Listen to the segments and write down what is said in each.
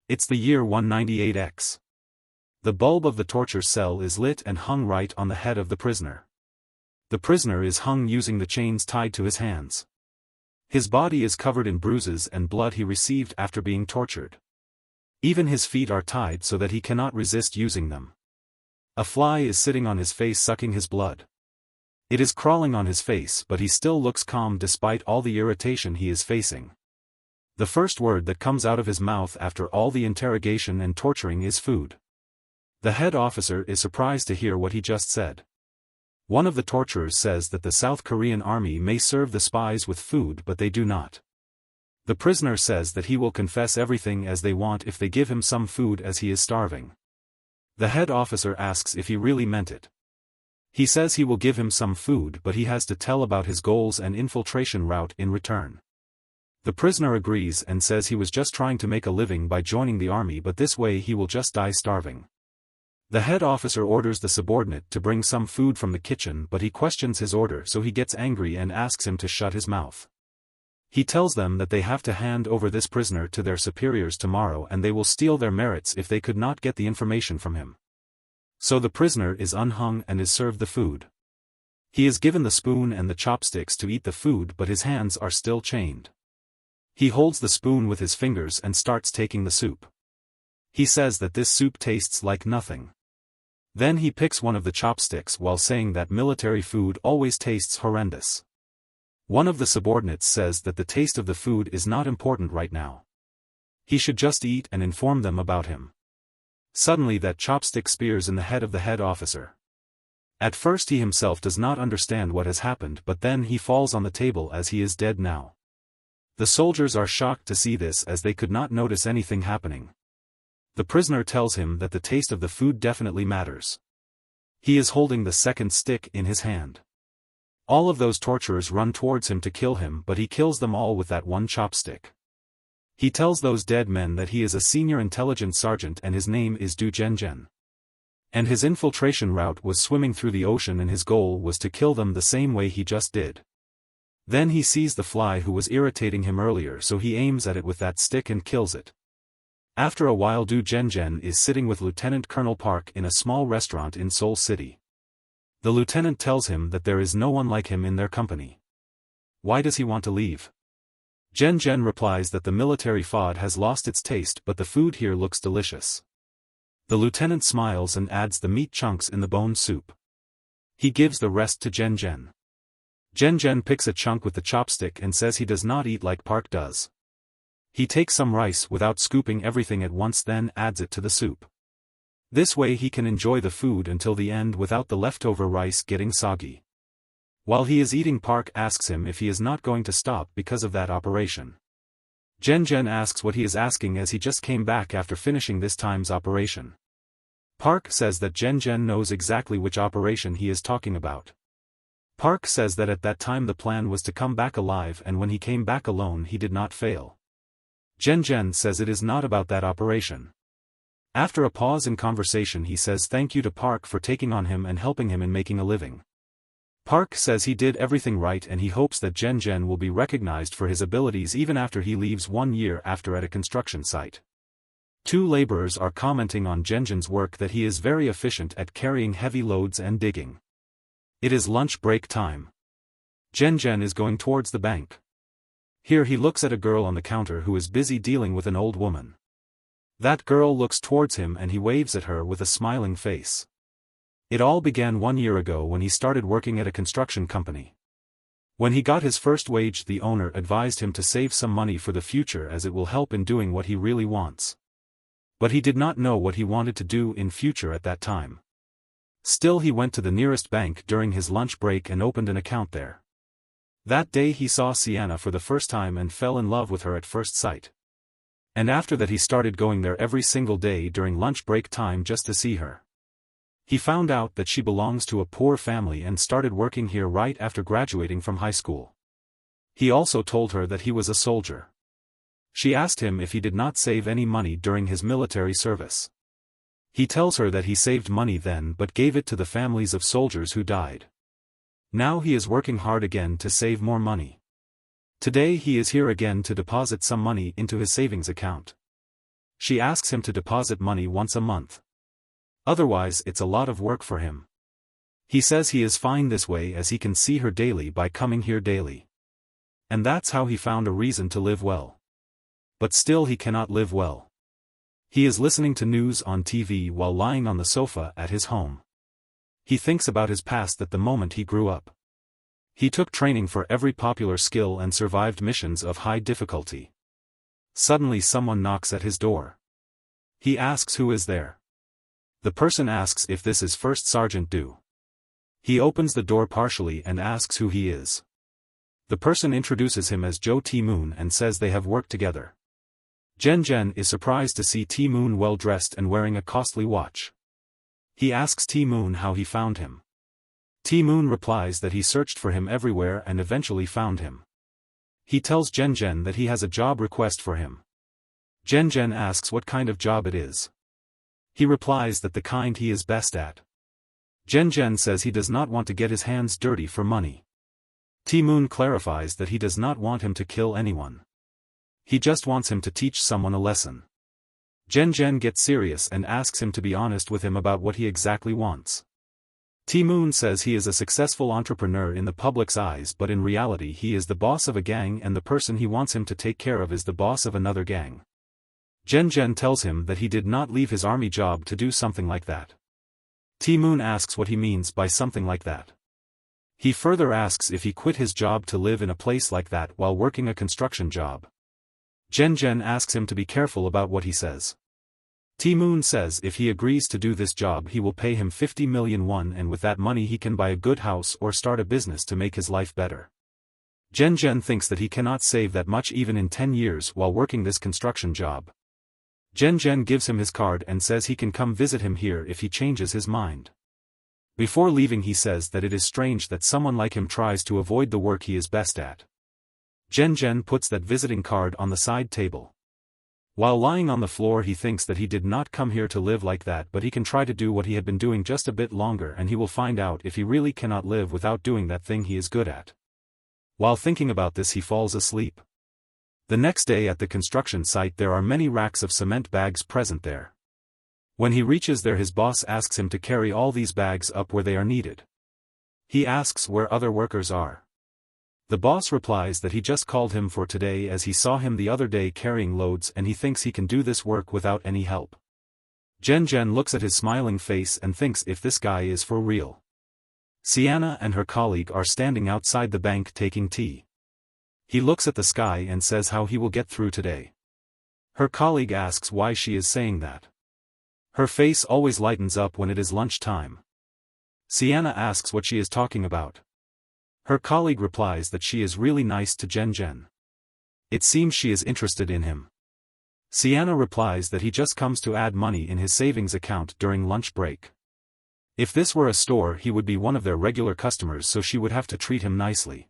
It's the year 198X. The bulb of the torture cell is lit and hung right on the head of the prisoner. The prisoner is hung using the chains tied to his hands. His body is covered in bruises and blood he received after being tortured. Even his feet are tied so that he cannot resist using them. A fly is sitting on his face sucking his blood. It is crawling on his face, but he still looks calm despite all the irritation he is facing. The first word that comes out of his mouth after all the interrogation and torturing is food. The head officer is surprised to hear what he just said. One of the torturers says that the South Korean army may serve the spies with food but they do not. The prisoner says that he will confess everything as they want if they give him some food as he is starving. The head officer asks if he really meant it. He says he will give him some food but he has to tell about his goals and infiltration route in return. The prisoner agrees and says he was just trying to make a living by joining the army but this way he will just die starving. The head officer orders the subordinate to bring some food from the kitchen but he questions his order so he gets angry and asks him to shut his mouth. He tells them that they have to hand over this prisoner to their superiors tomorrow and they will steal their merits if they could not get the information from him. So the prisoner is unhung and is served the food. He is given the spoon and the chopsticks to eat the food but his hands are still chained. He holds the spoon with his fingers and starts taking the soup. He says that this soup tastes like nothing. Then he picks one of the chopsticks while saying that military food always tastes horrendous. One of the subordinates says that the taste of the food is not important right now. He should just eat and inform them about him. Suddenly that chopstick spears in the head of the head officer. At first he himself does not understand what has happened but then he falls on the table as he is dead now. The soldiers are shocked to see this as they could not notice anything happening. The prisoner tells him that the taste of the food definitely matters. He is holding the second stick in his hand. All of those torturers run towards him to kill him but he kills them all with that one chopstick. He tells those dead men that he is a senior intelligence sergeant and his name is Du Zhenjian. And his infiltration route was swimming through the ocean and his goal was to kill them the same way he just did. Then he sees the fly who was irritating him earlier so he aims at it with that stick and kills it. After a while Du Zhenjian is sitting with Lieutenant Colonel Park in a small restaurant in Seoul City. The lieutenant tells him that there is no one like him in their company. Why does he want to leave? Zhenjian replies that the military food has lost its taste but the food here looks delicious. The lieutenant smiles and adds the meat chunks in the bone soup. He gives the rest to Zhenjian. Zhenjian picks a chunk with the chopstick and says he does not eat like Park does. He takes some rice without scooping everything at once then adds it to the soup. This way he can enjoy the food until the end without the leftover rice getting soggy. While he is eating Park asks him if he is not going to stop because of that operation. Zhenjian asks what he is asking as he just came back after finishing this time's operation. Park says that Zhenjian knows exactly which operation he is talking about. Park says that at that time the plan was to come back alive and when he came back alone he did not fail. Zhenjian says it is not about that operation. After a pause in conversation he says thank you to Park for taking on him and helping him in making a living. Park says he did everything right and he hopes that Zhenjian will be recognized for his abilities even after he leaves 1 year after at a construction site. Two laborers are commenting on Zhenjian's work that he is very efficient at carrying heavy loads and digging. It is lunch break time. Zhenjian is going towards the bank. Here he looks at a girl on the counter who is busy dealing with an old woman. That girl looks towards him and he waves at her with a smiling face. It all began 1 year ago when he started working at a construction company. When he got his first wage the owner advised him to save some money for the future as it will help in doing what he really wants. But he did not know what he wanted to do in future at that time. Still he went to the nearest bank during his lunch break and opened an account there. That day he saw Sienna for the first time and fell in love with her at first sight. And after that he started going there every single day during lunch break time just to see her. He found out that she belongs to a poor family and started working here right after graduating from high school. He also told her that he was a soldier. She asked him if he did not save any money during his military service. He tells her that he saved money then but gave it to the families of soldiers who died. Now he is working hard again to save more money. Today he is here again to deposit some money into his savings account. She asks him to deposit money once a month. Otherwise it's a lot of work for him. He says he is fine this way as he can see her daily by coming here daily. And that's how he found a reason to live well. But still he cannot live well. He is listening to news on TV while lying on the sofa at his home. He thinks about his past at the moment he grew up. He took training for every popular skill and survived missions of high difficulty. Suddenly someone knocks at his door. He asks who is there. The person asks if this is First Sergeant Du. He opens the door partially and asks who he is. The person introduces him as Joe T-Moon and says they have worked together. Jen is surprised to see T-Moon well dressed and wearing a costly watch. He asks T-Moon how he found him. T-Moon replies that he searched for him everywhere and eventually found him. He tells Jen that he has a job request for him. Jen asks what kind of job it is. He replies that the kind he is best at. Jen says he does not want to get his hands dirty for money. T-Moon clarifies that he does not want him to kill anyone. He just wants him to teach someone a lesson. Jen gets serious and asks him to be honest with him about what he exactly wants. T-Moon says he is a successful entrepreneur in the public's eyes, but in reality he is the boss of a gang and the person he wants him to take care of is the boss of another gang. Jen tells him that he did not leave his army job to do something like that. T-Moon asks what he means by something like that. He further asks if he quit his job to live in a place like that while working a construction job. Jen asks him to be careful about what he says. T-Moon says if he agrees to do this job he will pay him 50 million won and with that money he can buy a good house or start a business to make his life better. Jen thinks that he cannot save that much even in 10 years while working this construction job. Jen gives him his card and says he can come visit him here if he changes his mind. Before leaving he says that it is strange that someone like him tries to avoid the work he is best at. Jen puts that visiting card on the side table. While lying on the floor he thinks that he did not come here to live like that, but he can try to do what he had been doing just a bit longer and he will find out if he really cannot live without doing that thing he is good at. While thinking about this he falls asleep. The next day at the construction site there are many racks of cement bags present there. When he reaches there his boss asks him to carry all these bags up where they are needed. He asks where other workers are. The boss replies that he just called him for today as he saw him the other day carrying loads and he thinks he can do this work without any help. Jen looks at his smiling face and thinks if this guy is for real. Sienna and her colleague are standing outside the bank taking tea. He looks at the sky and says how he will get through today. Her colleague asks why she is saying that. Her face always lightens up when it is lunchtime. Sienna asks what she is talking about. Her colleague replies that she is really nice to Jen. It seems she is interested in him. Sienna replies that he just comes to add money in his savings account during lunch break. If this were a store he would be one of their regular customers so she would have to treat him nicely.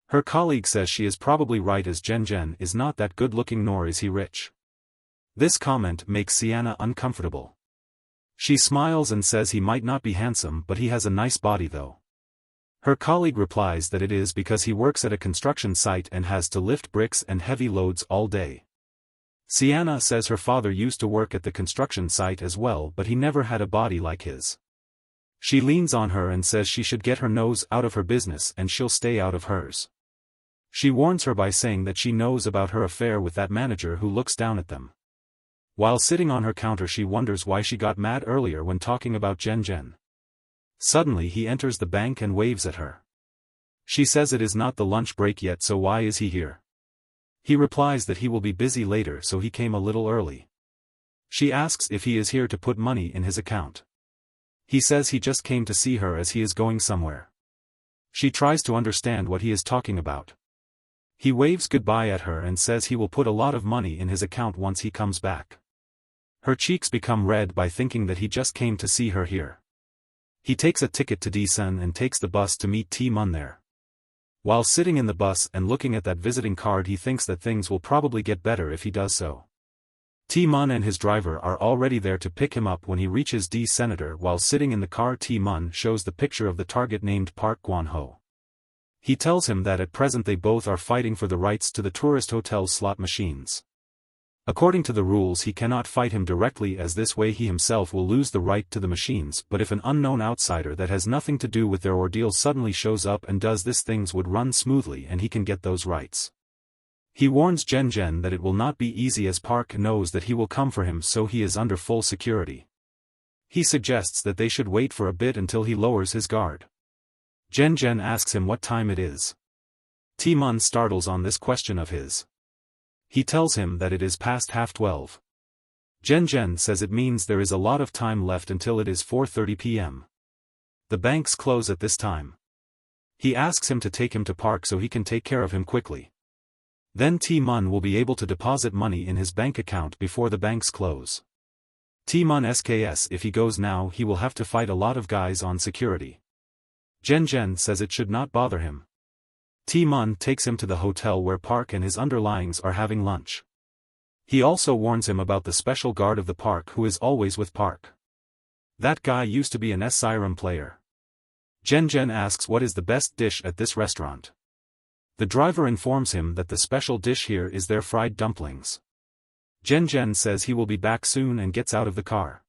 Her colleague says she is probably right as Jen is not that good looking nor is he rich. This comment makes Sienna uncomfortable. She smiles and says he might not be handsome but he has a nice body though. Her colleague replies that it is because he works at a construction site and has to lift bricks and heavy loads all day. Sienna says her father used to work at the construction site as well but he never had a body like his. She leans on her and says she should get her nose out of her business and she'll stay out of hers. She warns her by saying that she knows about her affair with that manager who looks down at them. While sitting on her counter she wonders why she got mad earlier when talking about Jen. Suddenly he enters the bank and waves at her. She says it is not the lunch break yet so why is he here? He replies that he will be busy later so he came a little early. She asks if he is here to put money in his account. He says he just came to see her as he is going somewhere. She tries to understand what he is talking about. He waves goodbye at her and says he will put a lot of money in his account once he comes back. Her cheeks become red by thinking that he just came to see her here. He takes a ticket to Daesun and takes the bus to meet T-Mun there. While sitting in the bus and looking at that visiting card he thinks that things will probably get better if he does so. T-Mun and his driver are already there to pick him up when he reaches D. Senator. While sitting in the car T-Mun shows the picture of the target named Park Gwan-ho. He tells him that at present they both are fighting for the rights to the tourist hotel's slot machines. According to the rules he cannot fight him directly, as this way he himself will lose the right to the machines, but if an unknown outsider that has nothing to do with their ordeal suddenly shows up and does this, things would run smoothly and he can get those rights. He warns Jen that it will not be easy, as Park knows that he will come for him, so he is under full security. He suggests that they should wait for a bit until he lowers his guard. Jen asks him what time it is. Tae-mun startles on this question of his. He tells him that it is past 12:30. Jen says it means there is a lot of time left until it is 4:30 p.m. The banks close at this time. He asks him to take him to Park so he can take care of him quickly. Then Tae-mun will be able to deposit money in his bank account before the banks close. Tae-mun sks if he goes now he will have to fight a lot of guys on security. Jen says it should not bother him. Tae-mun takes him to the hotel where Park and his underlings are having lunch. He also warns him about the special guard of the park who is always with Park. That guy used to be an Siren player. Jen asks what is the best dish at this restaurant. The driver informs him that the special dish here is their fried dumplings. Jen says he will be back soon and gets out of the car.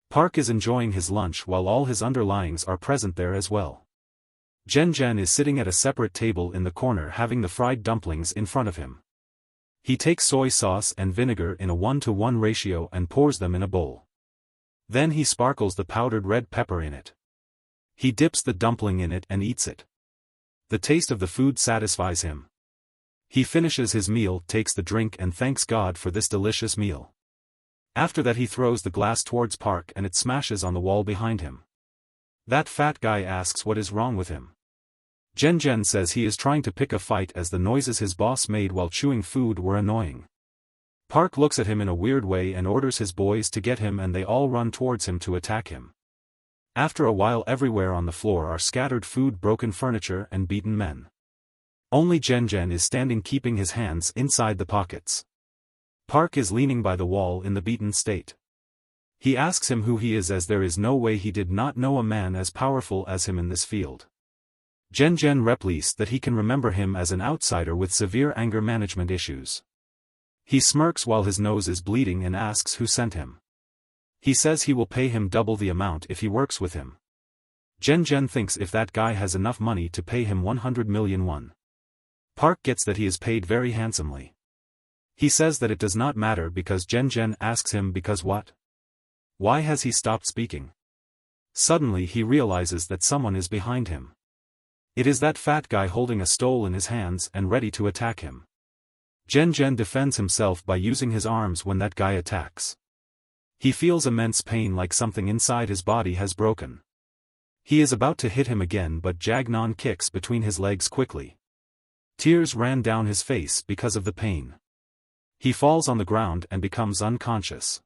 Park is enjoying his lunch while all his underlings are present there as well. Jen is sitting at a separate table in the corner having the fried dumplings in front of him. He takes soy sauce and vinegar in a 1-to-1 ratio and pours them in a bowl. Then he sparkles the powdered red pepper in it. He dips the dumpling in it and eats it. The taste of the food satisfies him. He finishes his meal, takes the drink and thanks God for this delicious meal. After that he throws the glass towards Park and it smashes on the wall behind him. That fat guy asks what is wrong with him. Jen says he is trying to pick a fight as the noises his boss made while chewing food were annoying. Park looks at him in a weird way and orders his boys to get him and they all run towards him to attack him. After a while everywhere on the floor are scattered food, broken furniture and beaten men. Only Jen is standing keeping his hands inside the pockets. Park is leaning by the wall in the beaten state. He asks him who he is, as there is no way he did not know a man as powerful as him in this field. Jen replies that he can remember him as an outsider with severe anger management issues. He smirks while his nose is bleeding and asks who sent him. He says he will pay him double the amount if he works with him. Jen thinks if that guy has enough money to pay him 100 million won. Park gets that he is paid very handsomely. He says that it does not matter because Jen asks him because what? Why has he stopped speaking? Suddenly he realizes that someone is behind him. It is that fat guy holding a stole in his hands and ready to attack him. Jen defends himself by using his arms when that guy attacks. He feels immense pain, like something inside his body has broken. He is about to hit him again, but Jagnon kicks between his legs quickly. Tears ran down his face because of the pain. He falls on the ground and becomes unconscious.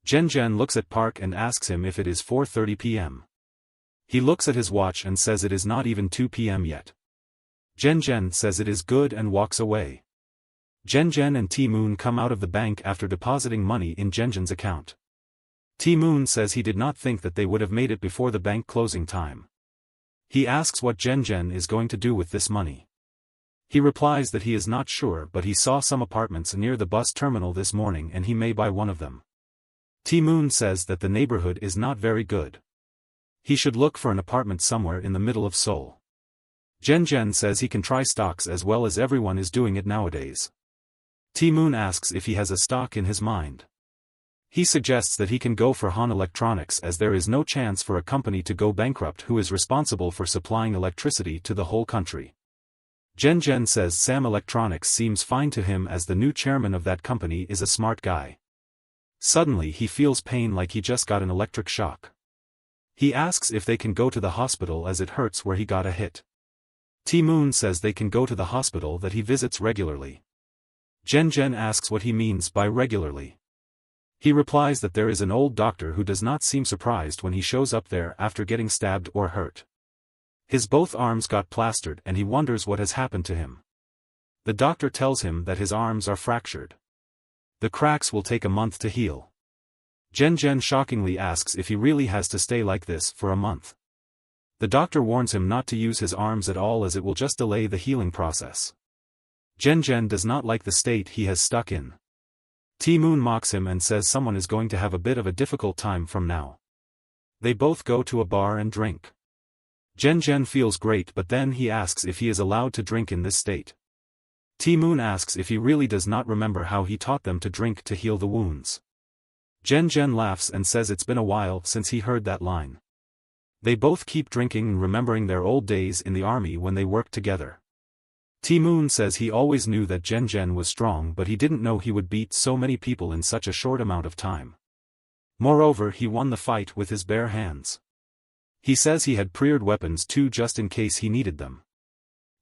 Jen looks at Park and asks him if it is 4:30 p.m. He looks at his watch and says it is not even 2 p.m. yet. Jen says it is good and walks away. Jen and Tae-mun come out of the bank after depositing money in Jen's account. Tae-mun says he did not think that they would have made it before the bank closing time. He asks what Jen is going to do with this money. He replies that he is not sure, but he saw some apartments near the bus terminal this morning and he may buy one of them. Tae-mun says that the neighborhood is not very good. He should look for an apartment somewhere in the middle of Seoul. Jen says he can try stocks as well, as everyone is doing it nowadays. Tae-mun asks if he has a stock in his mind. He suggests that he can go for Han Electronics, as there is no chance for a company to go bankrupt who is responsible for supplying electricity to the whole country. Jen says Sam Electronics seems fine to him, as the new chairman of that company is a smart guy. Suddenly he feels pain like he just got an electric shock. He asks if they can go to the hospital as it hurts where he got a hit. Tae-mun says they can go to the hospital that he visits regularly. Jen asks what he means by regularly. He replies that there is an old doctor who does not seem surprised when he shows up there after getting stabbed or hurt. His both arms got plastered and he wonders what has happened to him. The doctor tells him that his arms are fractured. The cracks will take a month to heal. Jen shockingly asks if he really has to stay like this for a month. The doctor warns him not to use his arms at all, as it will just delay the healing process. Jen does not like the state he has stuck in. Ti-moon mocks him and says someone is going to have a bit of a difficult time from now. They both go to a bar and drink. Jen feels great, but then he asks if he is allowed to drink in this state. Ti-moon asks if he really does not remember how he taught them to drink to heal the wounds. Jen laughs and says it's been a while since he heard that line. They both keep drinking and remembering their old days in the army when they worked together. Ti-moon says he always knew that Jen was strong, but he didn't know he would beat so many people in such a short amount of time. Moreover, he won the fight with his bare hands. He says he had prepared weapons too just in case he needed them.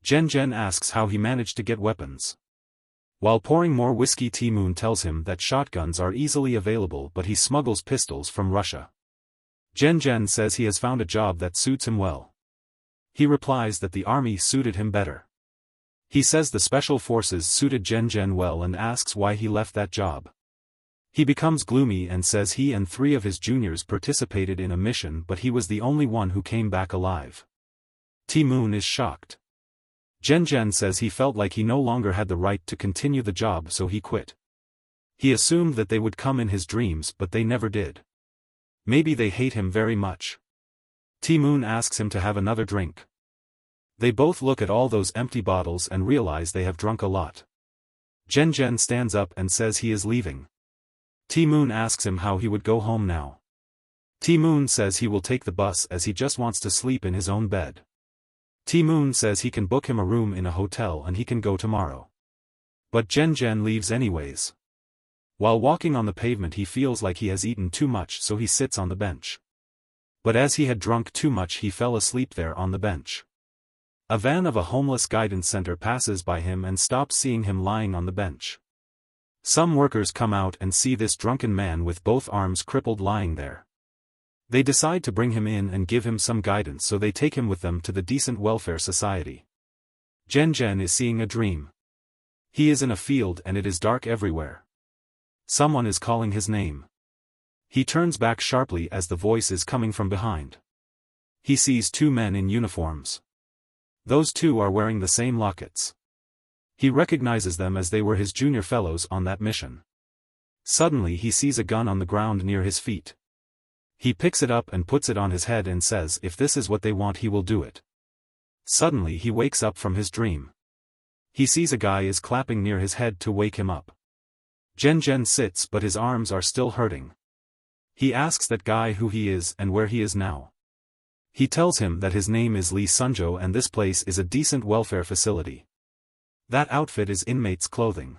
Jen asks how he managed to get weapons. While pouring more whiskey, Ti-moon tells him that shotguns are easily available, but he smuggles pistols from Russia. Jen says he has found a job that suits him well. He replies that the army suited him better. He says the special forces suited Jen well and asks why he left that job. He becomes gloomy and says he and 3 of his juniors participated in a mission, but he was the only one who came back alive. Ti-moon is shocked. Jen says he felt like he no longer had the right to continue the job, so he quit. He assumed that they would come in his dreams, but they never did. Maybe they hate him very much. Ti-moon asks him to have another drink. They both look at all those empty bottles and realize they have drunk a lot. Jen stands up and says he is leaving. Ti-moon asks him how he would go home now. Ti-moon says he will take the bus as he just wants to sleep in his own bed. Ti-moon says he can book him a room in a hotel and he can go tomorrow. But Jen leaves anyways. While walking on the pavement, he feels like he has eaten too much, so he sits on the bench. But as he had drunk too much, he fell asleep there on the bench. A van of a homeless guidance center passes by him and stops, seeing him lying on the bench. Some workers come out and see this drunken man with both arms crippled lying there. They decide to bring him in and give him some guidance, so they take him with them to the Decent Welfare Society. Jen is seeing a dream. He is in a field and it is dark everywhere. Someone is calling his name. He turns back sharply as the voice is coming from behind. He sees 2 men in uniforms. Those 2 are wearing the same lockets. He recognizes them as they were his junior fellows on that mission. Suddenly he sees a gun on the ground near his feet. He picks it up and puts it on his head and says if this is what they want, he will do it. Suddenly he wakes up from his dream. He sees a guy is clapping near his head to wake him up. Jen sits, but his arms are still hurting. He asks that guy who he is and where he is now. He tells him that his name is Lee Sunjo and this place is a decent welfare facility. That outfit is inmates' clothing.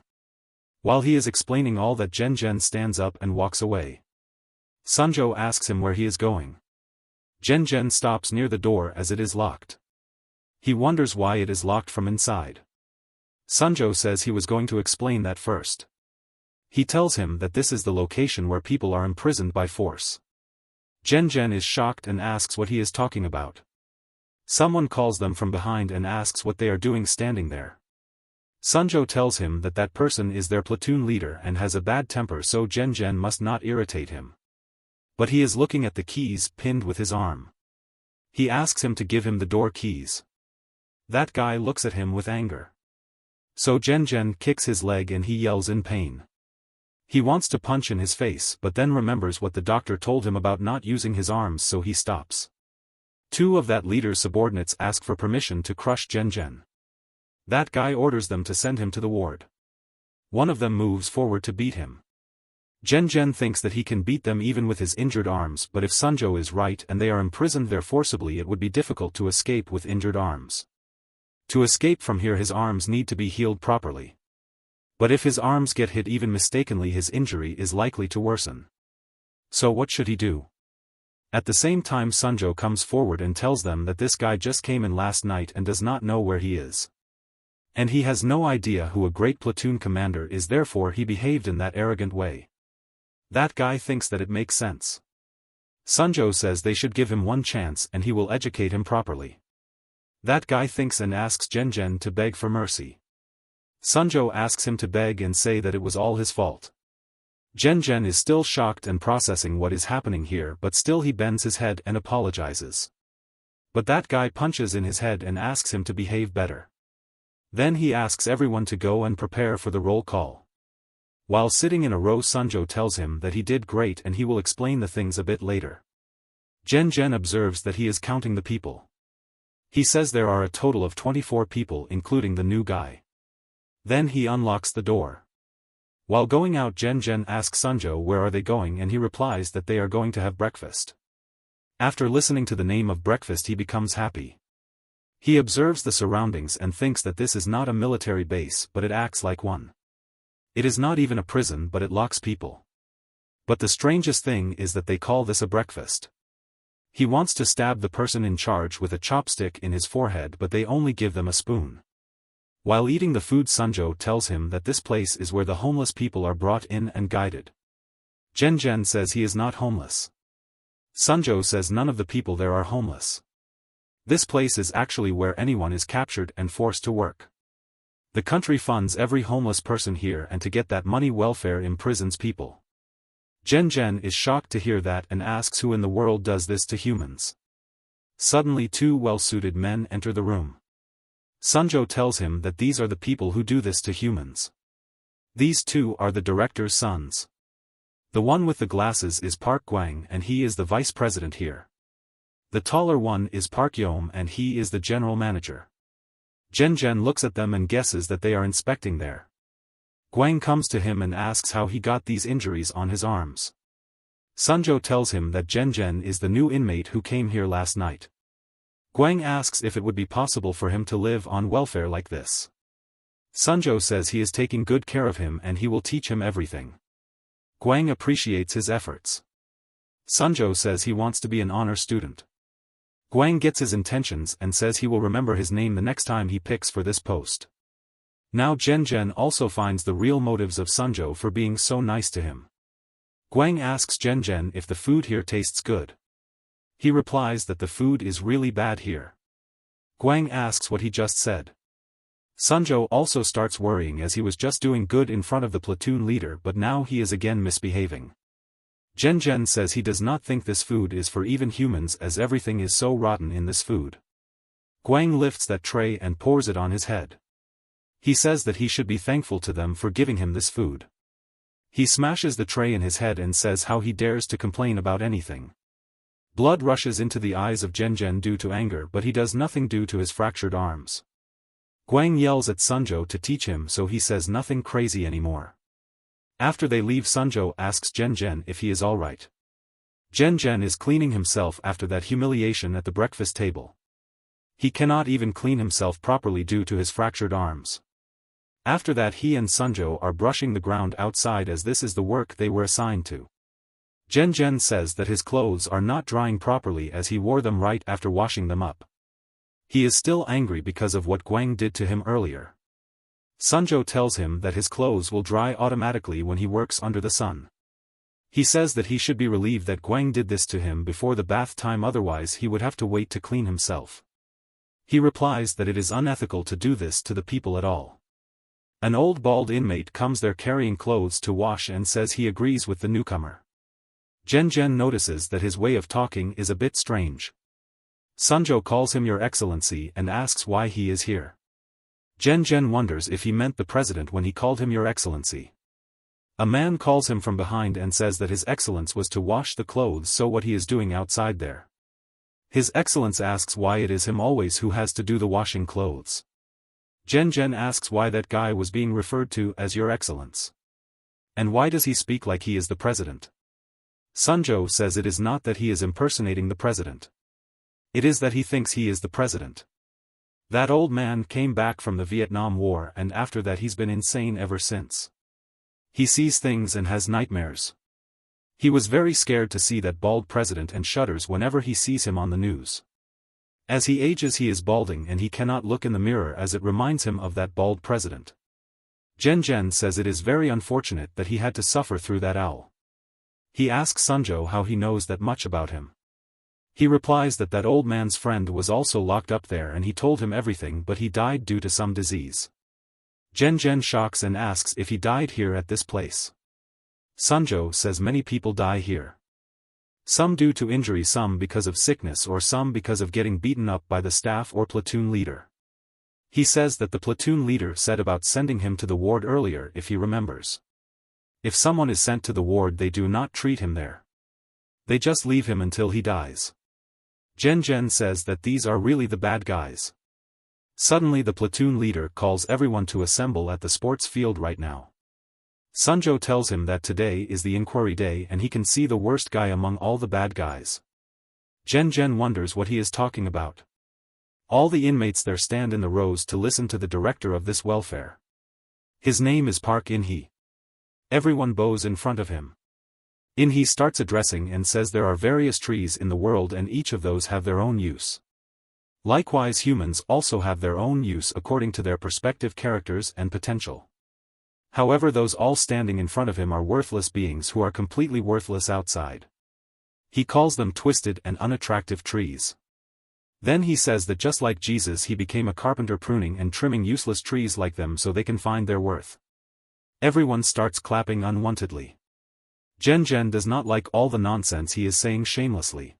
While he is explaining all that, Jen stands up and walks away. Sunjo asks him where he is going. Jen stops near the door as it is locked. He wonders why it is locked from inside. Sunjo says he was going to explain that first. He tells him that this is the location where people are imprisoned by force. Jen is shocked and asks what he is talking about. Someone calls them from behind and asks what they are doing standing there. Sunjo tells him that that person is their platoon leader and has a bad temper, so Jen must not irritate him. But he is looking at the keys pinned with his arm. He asks him to give him the door keys. That guy looks at him with anger. So Jen kicks his leg and he yells in pain. He wants to punch in his face, but then remembers what the doctor told him about not using his arms, so he stops. 2 of that leader's subordinates ask for permission to crush Jen. That guy orders them to send him to the ward. One of them moves forward to beat him. Jen thinks that he can beat them even with his injured arms, but if Sunjo is right and they are imprisoned there forcibly, it would be difficult to escape with injured arms. To escape from here, his arms need to be healed properly. But if his arms get hit even mistakenly, his injury is likely to worsen. So what should he do? At the same time, Sunjo comes forward and tells them that this guy just came in last night and does not know where he is. And he has no idea who a great platoon commander is, therefore he behaved in that arrogant way. That guy thinks that it makes sense. Sunjo says they should give him one chance and he will educate him properly. That guy thinks and asks Jen to beg for mercy. Sunjo asks him to beg and say that it was all his fault. Jen is still shocked and processing what is happening here, but still he bends his head and apologizes. But that guy punches in his head and asks him to behave better. Then he asks everyone to go and prepare for the roll call. While sitting in a row, Sunjo tells him that he did great and he will explain the things a bit later. Jen observes that he is counting the people. He says there are a total of 24 people including the new guy. Then he unlocks the door. While going out, Jen asks Sunjo where are they going, and he replies that they are going to have breakfast. After listening to the name of breakfast, he becomes happy. He observes the surroundings and thinks that this is not a military base, but it acts like one. It is not even a prison, but it locks people. But the strangest thing is that they call this a breakfast. He wants to stab the person in charge with a chopstick in his forehead, but they only give them a spoon. While eating the food, Sunjo tells him that this place is where the homeless people are brought in and guided. Jen says he is not homeless. Sunjo says none of the people there are homeless. This place is actually where anyone is captured and forced to work. The country funds every homeless person here, and to get that money, welfare imprisons people. Jen is shocked to hear that and asks who in the world does this to humans. Suddenly 2 well-suited men enter the room. Sunjo tells him that these are the people who do this to humans. These 2 are the director's sons. The one with the glasses is Park Gwang and he is the vice president here. The taller one is Park Yom and he is the general manager. Jen looks at them and guesses that they are inspecting there. Gwang comes to him and asks how he got these injuries on his arms. Sunjo tells him that Jen is the new inmate who came here last night. Gwang asks if it would be possible for him to live on welfare like this. Sunjo says he is taking good care of him and he will teach him everything. Gwang appreciates his efforts. Sunjo says he wants to be an honor student. Gwang gets his intentions and says he will remember his name the next time he picks for this post. Now Jen also finds the real motives of Sunjo for being so nice to him. Gwang asks Jen if the food here tastes good. He replies that the food is really bad here. Gwang asks what he just said. Sunjo also starts worrying as he was just doing good in front of the platoon leader, but now he is again misbehaving. Jen says he does not think this food is for even humans as everything is so rotten in this food. Gwang lifts that tray and pours it on his head. He says that he should be thankful to them for giving him this food. He smashes the tray in his head and says how he dares to complain about anything. Blood rushes into the eyes of Jen due to anger, but he does nothing due to his fractured arms. Gwang yells at Sunjo to teach him, so he says nothing crazy anymore. After they leave, Sunjo asks Jen if he is alright. Jen is cleaning himself after that humiliation at the breakfast table. He cannot even clean himself properly due to his fractured arms. After that, he and Sunjo are brushing the ground outside as this is the work they were assigned to. Jen says that his clothes are not drying properly as he wore them right after washing them up. He is still angry because of what Gwang did to him earlier. Sunjo tells him that his clothes will dry automatically when he works under the sun. He says that he should be relieved that Gwang did this to him before the bath time, otherwise he would have to wait to clean himself. He replies that it is unethical to do this to the people at all. An old bald inmate comes there carrying clothes to wash and says he agrees with the newcomer. Jen notices that his way of talking is a bit strange. Sunjo calls him Your Excellency and asks why he is here. Jen wonders if he meant the president when he called him Your Excellency. A man calls him from behind and says that His Excellence was to wash the clothes, so what he is doing outside there. His Excellence asks why it is him always who has to do the washing clothes. Jen asks why that guy was being referred to as Your Excellence. And why does he speak like he is the president? Sunjo says it is not that he is impersonating the president. It is that he thinks he is the president. That old man came back from the Vietnam War and after that he's been insane ever since. He sees things and has nightmares. He was very scared to see that bald president and shudders whenever he sees him on the news. As he ages he is balding and he cannot look in the mirror as it reminds him of that bald president. Jen says it is very unfortunate that he had to suffer through that owl. He asks Sunjo how he knows that much about him. He replies that that old man's friend was also locked up there and he told him everything, but he died due to some disease. Jen shocks and asks if he died here at this place. Sunjo says many people die here. Some due to injury, some because of sickness, or some because of getting beaten up by the staff or platoon leader. He says that the platoon leader said about sending him to the ward earlier if he remembers. If someone is sent to the ward, they do not treat him there. They just leave him until he dies. Jen says that these are really the bad guys. Suddenly the platoon leader calls everyone to assemble at the sports field right now. Sunjo tells him that today is the inquiry day and he can see the worst guy among all the bad guys. Jen wonders what he is talking about. All the inmates there stand in the rows to listen to the director of this welfare. His name is Park In-hee. Everyone bows in front of him. In-hee starts addressing and says there are various trees in the world and each of those have their own use. Likewise, humans also have their own use according to their perspective, characters and potential. However, those all standing in front of him are worthless beings who are completely worthless outside. He calls them twisted and unattractive trees. Then he says that just like Jesus, he became a carpenter, pruning and trimming useless trees like them so they can find their worth. Everyone starts clapping unwantedly. Jen does not like all the nonsense he is saying shamelessly.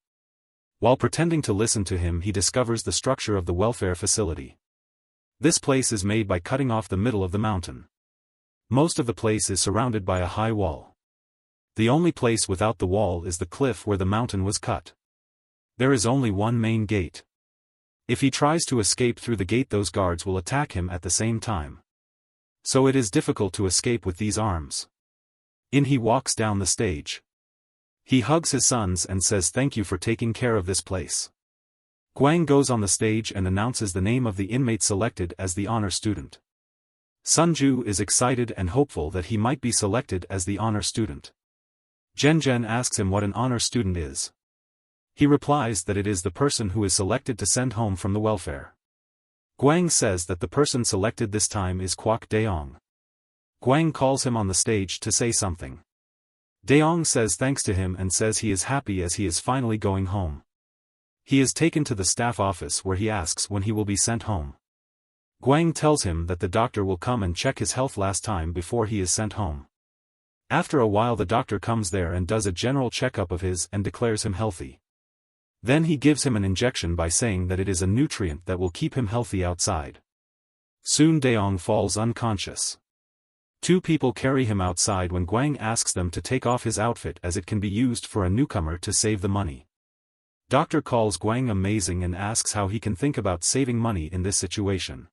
While pretending to listen to him, he discovers the structure of the welfare facility. This place is made by cutting off the middle of the mountain. Most of the place is surrounded by a high wall. The only place without the wall is the cliff where the mountain was cut. There is only one main gate. If he tries to escape through the gate, those guards will attack him at the same time. So it is difficult to escape with these arms. In-hee walks down the stage. He hugs his sons and says thank you for taking care of this place. Gwang goes on the stage and announces the name of the inmate selected as the honor student. Sunju is excited and hopeful that he might be selected as the honor student. Jen asks him what an honor student is. He replies that it is the person who is selected to send home from the welfare. Gwang says that the person selected this time is Kwak Daeong. Gwang calls him on the stage to say something. Daeong says thanks to him and says he is happy as he is finally going home. He is taken to the staff office where he asks when he will be sent home. Gwang tells him that the doctor will come and check his health last time before he is sent home. After a while the doctor comes there and does a general checkup of his and declares him healthy. Then he gives him an injection by saying that it is a nutrient that will keep him healthy outside. Soon Daeong falls unconscious. Two people carry him outside when Gwang asks them to take off his outfit as it can be used for a newcomer to save the money. Doctor calls Gwang amazing and asks how he can think about saving money in this situation.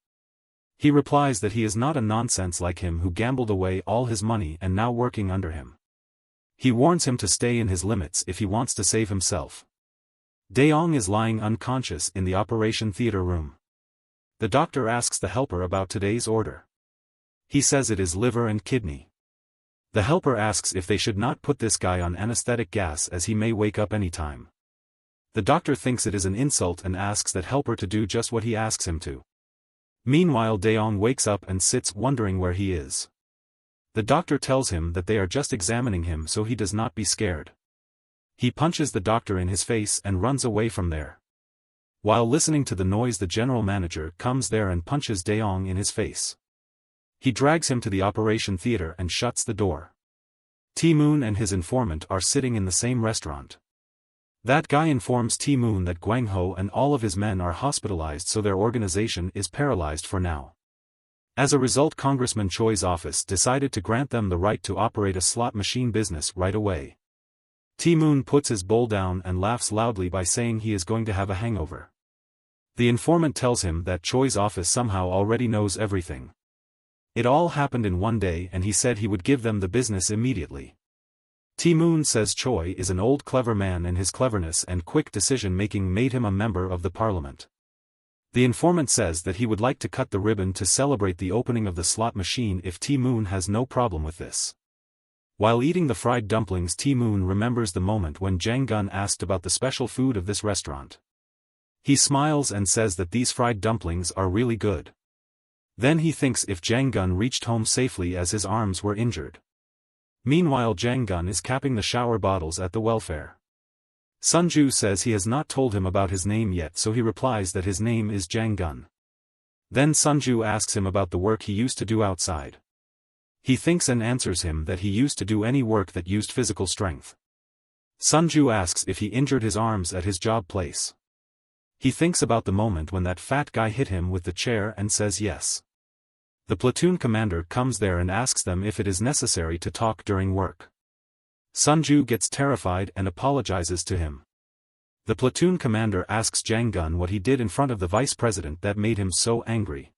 He replies that he is not a nonsense like him who gambled away all his money and now working under him. He warns him to stay in his limits if he wants to save himself. Daeong is lying unconscious in the operation theater room. The doctor asks the helper about today's order. He says it is liver and kidney. The helper asks if they should not put this guy on anesthetic gas as he may wake up any time. The doctor thinks it is an insult and asks that helper to do just what he asks him to. Meanwhile Daeong wakes up and sits wondering where he is. The doctor tells him that they are just examining him so he does not be scared. He punches the doctor in his face and runs away from there. While listening to the noise, the general manager comes there and punches Daeong in his face. He drags him to the operation theater and shuts the door. T-Moon and his informant are sitting in the same restaurant. That guy informs T-Moon that Gwang Ho and all of his men are hospitalized, so their organization is paralyzed for now. As a result, Congressman Choi's office decided to grant them the right to operate a slot machine business right away. T-Moon puts his bowl down and laughs loudly by saying he is going to have a hangover. The informant tells him that Choi's office somehow already knows everything. It all happened in one day and he said he would give them the business immediately. T-Moon says Choi is an old clever man and his cleverness and quick decision-making made him a member of the parliament. The informant says that he would like to cut the ribbon to celebrate the opening of the slot machine if T-Moon has no problem with this. While eating the fried dumplings, T-Moon remembers the moment when Jang Gun asked about the special food of this restaurant. He smiles and says that these fried dumplings are really good. Then he thinks if Jang Gun reached home safely as his arms were injured. Meanwhile Jang Gun is capping the shower bottles at the welfare. Sunju says he has not told him about his name yet, so he replies that his name is Jang Gun. Then Sunju asks him about the work he used to do outside. He thinks and answers him that he used to do any work that used physical strength. Sunju asks if he injured his arms at his job place. He thinks about the moment when that fat guy hit him with the chair and says yes. The platoon commander comes there and asks them if it is necessary to talk during work. Sunju gets terrified and apologizes to him. The platoon commander asks Jang Gun what he did in front of the vice president that made him so angry.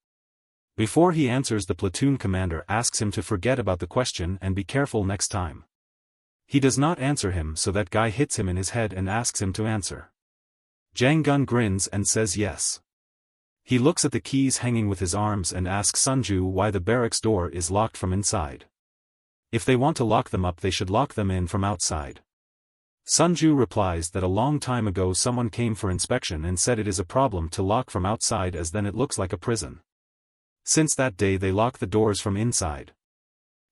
Before he answers, the platoon commander asks him to forget about the question and be careful next time. He does not answer him, so that guy hits him in his head and asks him to answer. Jang Gun grins and says yes. He looks at the keys hanging with his arms and asks Sunju why the barracks door is locked from inside. If they want to lock them up, they should lock them in from outside. Sunju replies that a long time ago someone came for inspection and said it is a problem to lock from outside, as then it looks like a prison. Since that day they lock the doors from inside.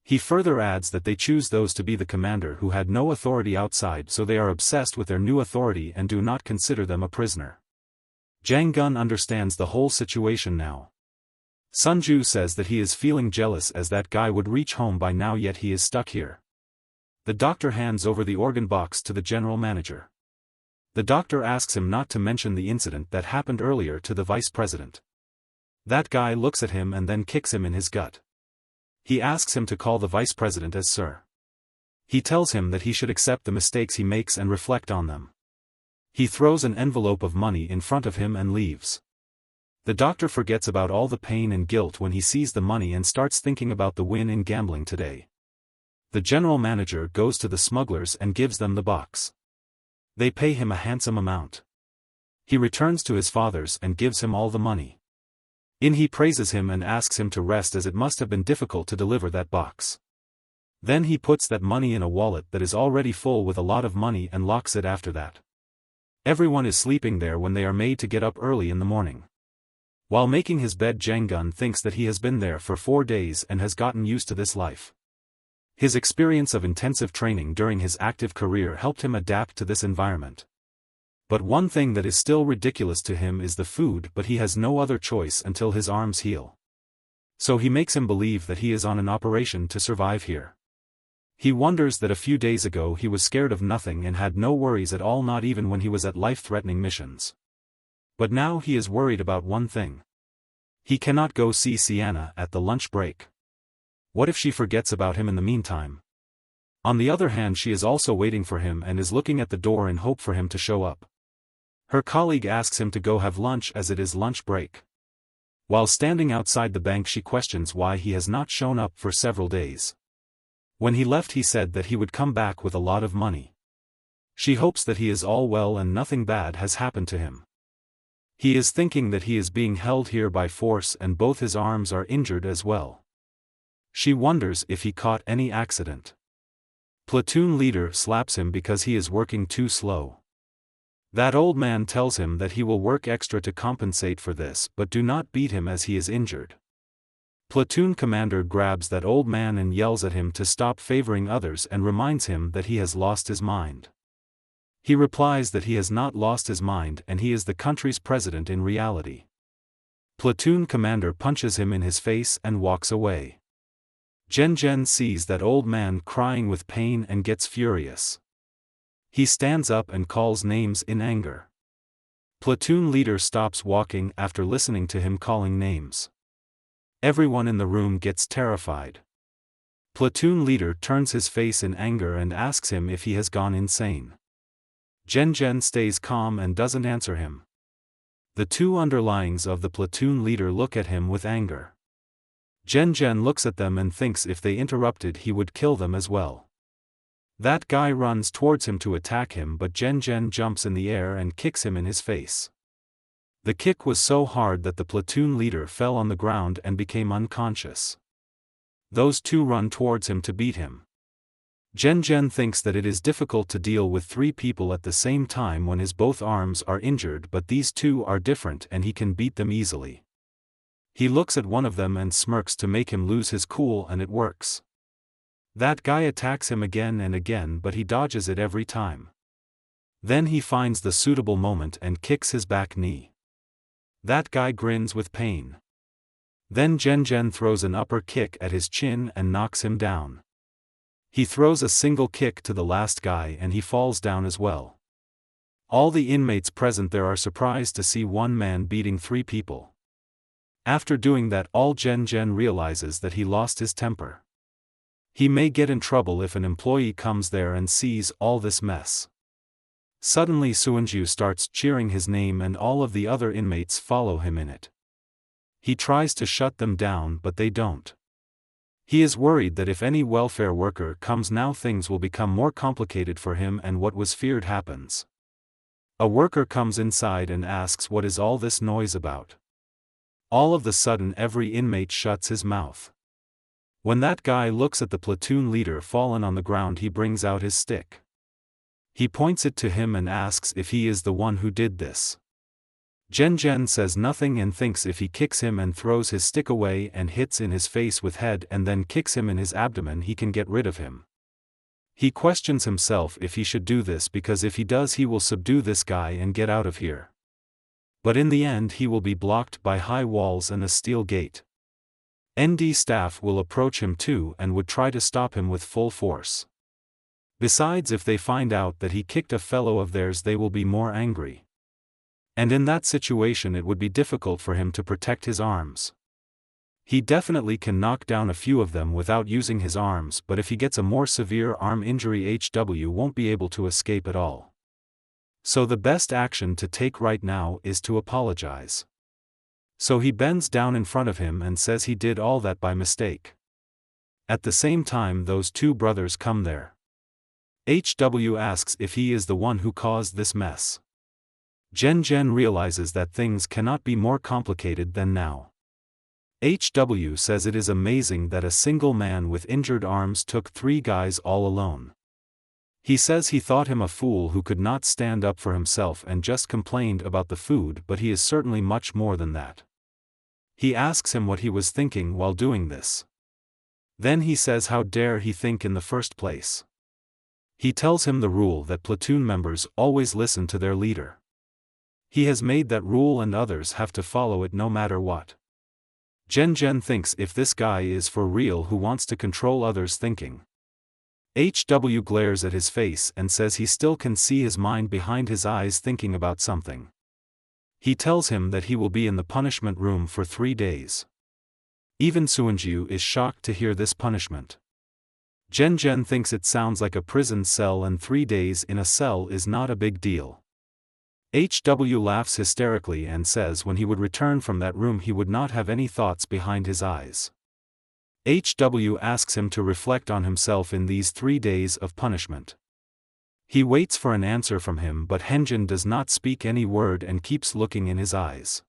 He further adds that they choose those to be the commander who had no authority outside, so they are obsessed with their new authority and do not consider them a prisoner. Jang Gun understands the whole situation now. Sunju says that he is feeling jealous as that guy would reach home by now, yet he is stuck here. The doctor hands over the organ box to the general manager. The doctor asks him not to mention the incident that happened earlier to the vice president. That guy looks at him and then kicks him in his gut. He asks him to call the vice president as sir. He tells him that he should accept the mistakes he makes and reflect on them. He throws an envelope of money in front of him and leaves. The doctor forgets about all the pain and guilt when he sees the money and starts thinking about the win in gambling today. The general manager goes to the smugglers and gives them the box. They pay him a handsome amount. He returns to his father's and gives him all the money. He praises him and asks him to rest, as it must have been difficult to deliver that box. Then he puts that money in a wallet that is already full with a lot of money and locks it after that. Everyone is sleeping there when they are made to get up early in the morning. While making his bed, Jang Gun thinks that he has been there for 4 days and has gotten used to this life. His experience of intensive training during his active career helped him adapt to this environment. But one thing that is still ridiculous to him is the food, but he has no other choice until his arms heal. So he makes him believe that he is on an operation to survive here. He wonders that a few days ago he was scared of nothing and had no worries at all, not even when he was at life-threatening missions. But now he is worried about one thing. He cannot go see Sienna at the lunch break. What if she forgets about him in the meantime? On the other hand, she is also waiting for him and is looking at the door in hope for him to show up. Her colleague asks him to go have lunch as it is lunch break. While standing outside the bank, she questions why he has not shown up for several days. When he left, he said that he would come back with a lot of money. She hopes that he is all well and nothing bad has happened to him. He is thinking that he is being held here by force and both his arms are injured as well. She wonders if he caught any accident. Platoon leader slaps him because he is working too slow. That old man tells him that he will work extra to compensate for this, but do not beat him as he is injured. Platoon commander grabs that old man and yells at him to stop favoring others and reminds him that he has lost his mind. He replies that he has not lost his mind and he is the country's president in reality. Platoon commander punches him in his face and walks away. Jen sees that old man crying with pain and gets furious. He stands up and calls names in anger. Platoon leader stops walking after listening to him calling names. Everyone in the room gets terrified. Platoon leader turns his face in anger and asks him if he has gone insane. Jen stays calm and doesn't answer him. The two underlings of the platoon leader look at him with anger. Jen looks at them and thinks if they interrupted he would kill them as well. That guy runs towards him to attack him, but Jen jumps in the air and kicks him in his face. The kick was so hard that the platoon leader fell on the ground and became unconscious. Those two run towards him to beat him. Jen thinks that it is difficult to deal with 3 people at the same time when his both arms are injured, but these two are different and he can beat them easily. He looks at one of them and smirks to make him lose his cool, and it works. That guy attacks him again and again, but he dodges it every time. Then he finds the suitable moment and kicks his back knee. That guy grins with pain. Then Jen throws an upper kick at his chin and knocks him down. He throws a single kick to the last guy and he falls down as well. All the inmates present there are surprised to see one man beating 3 people. After doing that, all Jen realizes that he lost his temper. He may get in trouble if an employee comes there and sees all this mess. Suddenly Suunju starts cheering his name and all of the other inmates follow him in it. He tries to shut them down but they don't. He is worried that if any welfare worker comes now things will become more complicated for him and what was feared happens. A worker comes inside and asks what is all this noise about. All of the sudden every inmate shuts his mouth. When that guy looks at the platoon leader fallen on the ground, he brings out his stick. He points it to him and asks if he is the one who did this. Jen says nothing and thinks if he kicks him and throws his stick away and hits in his face with head and then kicks him in his abdomen he can get rid of him. He questions himself if he should do this because if he does he will subdue this guy and get out of here. But in the end he will be blocked by high walls and a steel gate. ND staff will approach him too and would try to stop him with full force. Besides, if they find out that he kicked a fellow of theirs they will be more angry. And in that situation it would be difficult for him to protect his arms. He definitely can knock down a few of them without using his arms, but if he gets a more severe arm injury HW won't be able to escape at all. So the best action to take right now is to apologize. So he bends down in front of him and says he did all that by mistake. At the same time those two brothers come there. HW asks if he is the one who caused this mess. Jen realizes that things cannot be more complicated than now. HW says it is amazing that a single man with injured arms took 3 guys all alone. He says he thought him a fool who could not stand up for himself and just complained about the food, but he is certainly much more than that. He asks him what he was thinking while doing this. Then he says how dare he think in the first place. He tells him the rule that platoon members always listen to their leader. He has made that rule and others have to follow it no matter what. Jen thinks if this guy is for real who wants to control others' thinking. HW glares at his face and says he still can see his mind behind his eyes thinking about something. He tells him that he will be in the punishment room for 3 days. Even Suunju is shocked to hear this punishment. Jen thinks it sounds like a prison cell and 3 days in a cell is not a big deal. HW laughs hysterically and says when he would return from that room he would not have any thoughts behind his eyes. HW asks him to reflect on himself in these 3 days of punishment. He waits for an answer from him but Henjin does not speak any word and keeps looking in his eyes.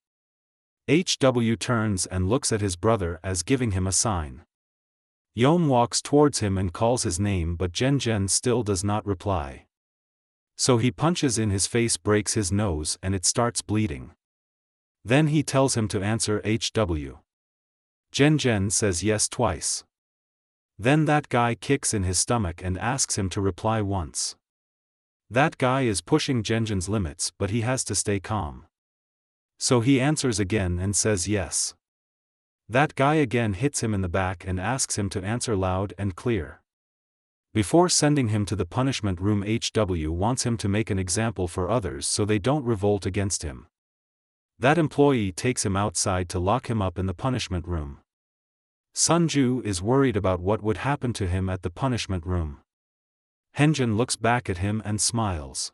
HW turns and looks at his brother as giving him a sign. Yom walks towards him and calls his name but Jen still does not reply. So he punches in his face, breaks his nose and it starts bleeding. Then he tells him to answer HW. Jen says yes twice. Then that guy kicks in his stomach and asks him to reply once. That guy is pushing Jen's limits but he has to stay calm. So he answers again and says yes. That guy again hits him in the back and asks him to answer loud and clear. Before sending him to the punishment room, HW wants him to make an example for others so they don't revolt against him. That employee takes him outside to lock him up in the punishment room. Sunju is worried about what would happen to him at the punishment room. Henjin looks back at him and smiles.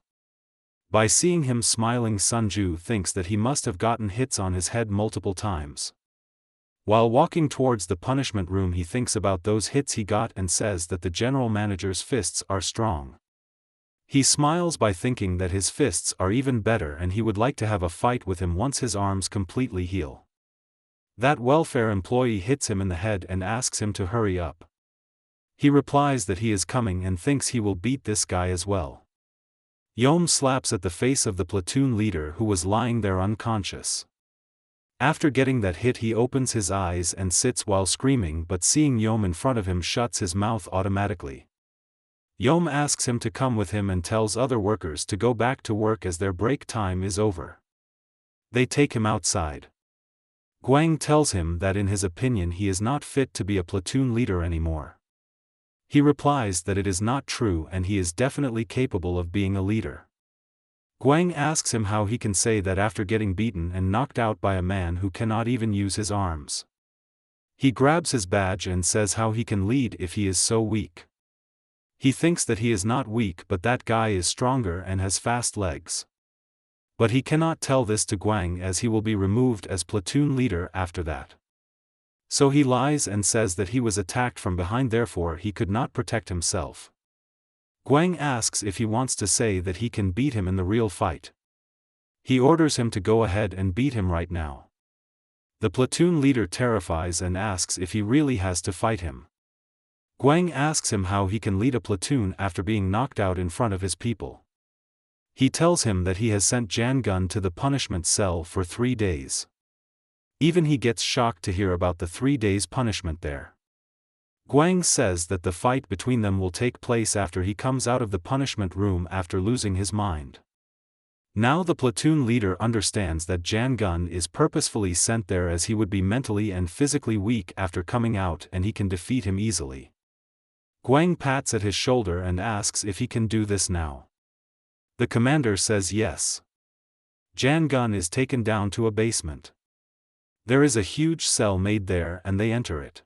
By seeing him smiling, Sunju thinks that he must have gotten hits on his head multiple times. While walking towards the punishment room he thinks about those hits he got and says that the general manager's fists are strong. He smiles by thinking that his fists are even better and he would like to have a fight with him once his arms completely heal. That welfare employee hits him in the head and asks him to hurry up. He replies that he is coming and thinks he will beat this guy as well. Yom slaps at the face of the platoon leader who was lying there unconscious. After getting that hit he opens his eyes and sits while screaming, but seeing Yom in front of him shuts his mouth automatically. Yom asks him to come with him and tells other workers to go back to work as their break time is over. They take him outside. Guang tells him that in his opinion he is not fit to be a platoon leader anymore. He replies that it is not true and he is definitely capable of being a leader. Guang asks him how he can say that after getting beaten and knocked out by a man who cannot even use his arms. He grabs his badge and says how he can lead if he is so weak. He thinks that he is not weak but that guy is stronger and has fast legs. But he cannot tell this to Guang as he will be removed as platoon leader after that. So he lies and says that he was attacked from behind, therefore he could not protect himself. Guang asks if he wants to say that he can beat him in the real fight. He orders him to go ahead and beat him right now. The platoon leader terrifies and asks if he really has to fight him. Guang asks him how he can lead a platoon after being knocked out in front of his people. He tells him that he has sent Jan Gun to the punishment cell for 3 days. Even he gets shocked to hear about the 3 days punishment there. Guang says that the fight between them will take place after he comes out of the punishment room after losing his mind. Now the platoon leader understands that Jan Gun is purposefully sent there as he would be mentally and physically weak after coming out and he can defeat him easily. Guang pats at his shoulder and asks if he can do this now. The commander says yes. Jan Gun is taken down to a basement. There is a huge cell made there and they enter it.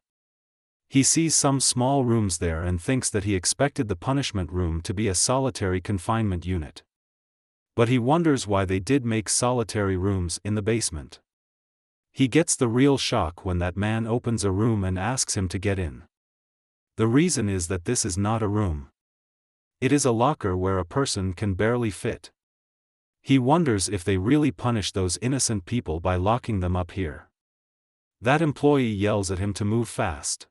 He sees some small rooms there and thinks that he expected the punishment room to be a solitary confinement unit. But he wonders why they did make solitary rooms in the basement. He gets the real shock when that man opens a room and asks him to get in. The reason is that this is not a room. It is a locker where a person can barely fit. He wonders if they really punish those innocent people by locking them up here. That employee yells at him to move fast.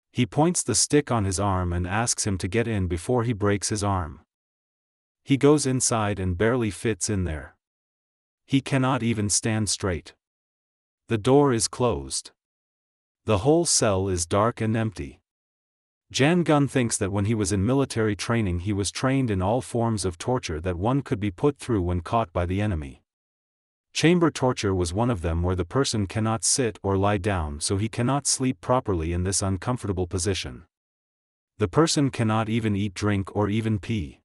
He points the stick on his arm and asks him to get in before he breaks his arm. He goes inside and barely fits in there. He cannot even stand straight. The door is closed. The whole cell is dark and empty. Jan Gun thinks that when he was in military training he was trained in all forms of torture that one could be put through when caught by the enemy. Chamber torture was one of them, where the person cannot sit or lie down, so he cannot sleep properly in this uncomfortable position. The person cannot even eat, drink or even pee.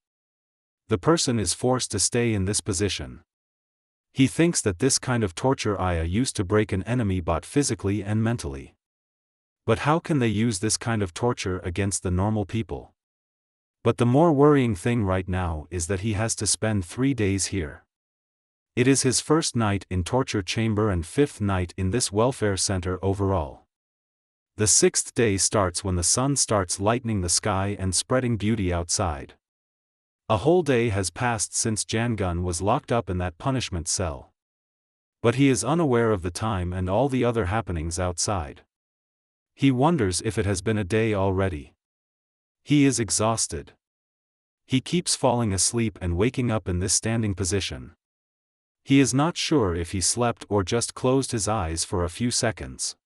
The person is forced to stay in this position. He thinks that this kind of torture used to break an enemy both physically and mentally. But how can they use this kind of torture against the normal people? But the more worrying thing right now is that he has to spend 3 days here. It is his first night in torture chamber and 5th night in this welfare center overall. The 6th day starts when the sun starts lightening the sky and spreading beauty outside. A whole day has passed since Jan Gun was locked up in that punishment cell. But he is unaware of the time and all the other happenings outside. He wonders if it has been a day already. He is exhausted. He keeps falling asleep and waking up in this standing position. He is not sure if he slept or just closed his eyes for a few seconds.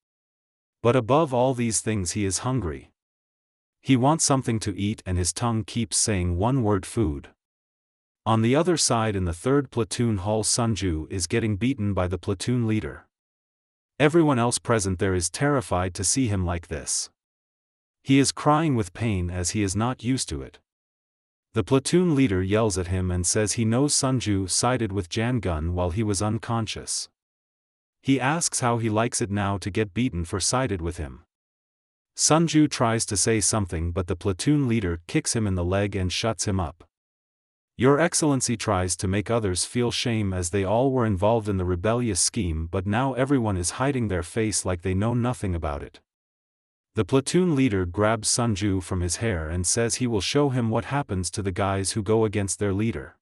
But above all these things he is hungry. He wants something to eat and his tongue keeps saying one word: food. On the other side in the 3rd platoon hall, Sunju is getting beaten by the platoon leader. Everyone else present there is terrified to see him like this. He is crying with pain as he is not used to it. The platoon leader yells at him and says he knows Sunju sided with Jan Gun while he was unconscious. He asks how he likes it now to get beaten for sided with him. Sunju tries to say something but the platoon leader kicks him in the leg and shuts him up. Your Excellency tries to make others feel shame as they all were involved in the rebellious scheme, but now everyone is hiding their face like they know nothing about it. The platoon leader grabs Sunju from his hair and says he will show him what happens to the guys who go against their leader.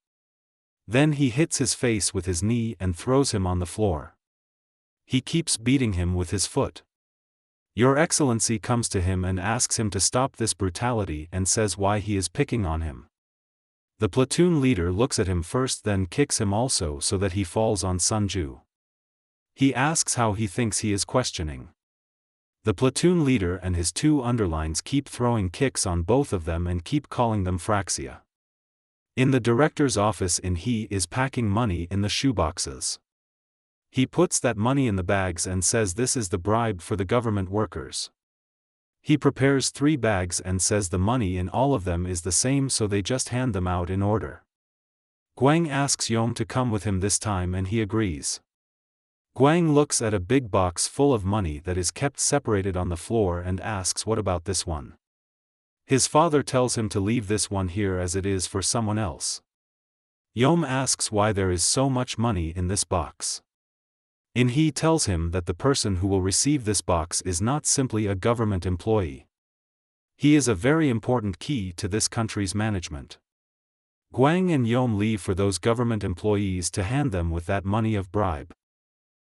Then he hits his face with his knee and throws him on the floor. He keeps beating him with his foot. Your Excellency comes to him and asks him to stop this brutality and says why he is picking on him. The platoon leader looks at him first, then kicks him also so that he falls on Sunju. He asks how he thinks he is questioning. The platoon leader and his 2 underlines keep throwing kicks on both of them and keep calling them Fraxia. In the director's office he is packing money in the shoeboxes. He puts that money in the bags and says this is the bribe for the government workers. He prepares 3 bags and says the money in all of them is the same, so they just hand them out in order. Guang asks Yom to come with him this time and he agrees. Guang looks at a big box full of money that is kept separated on the floor and asks what about this one. His father tells him to leave this one here as it is for someone else. Yom asks why there is so much money in this box. He tells him that the person who will receive this box is not simply a government employee. He is a very important key to this country's management. Guang and Yom leave for those government employees to hand them with that money of bribe.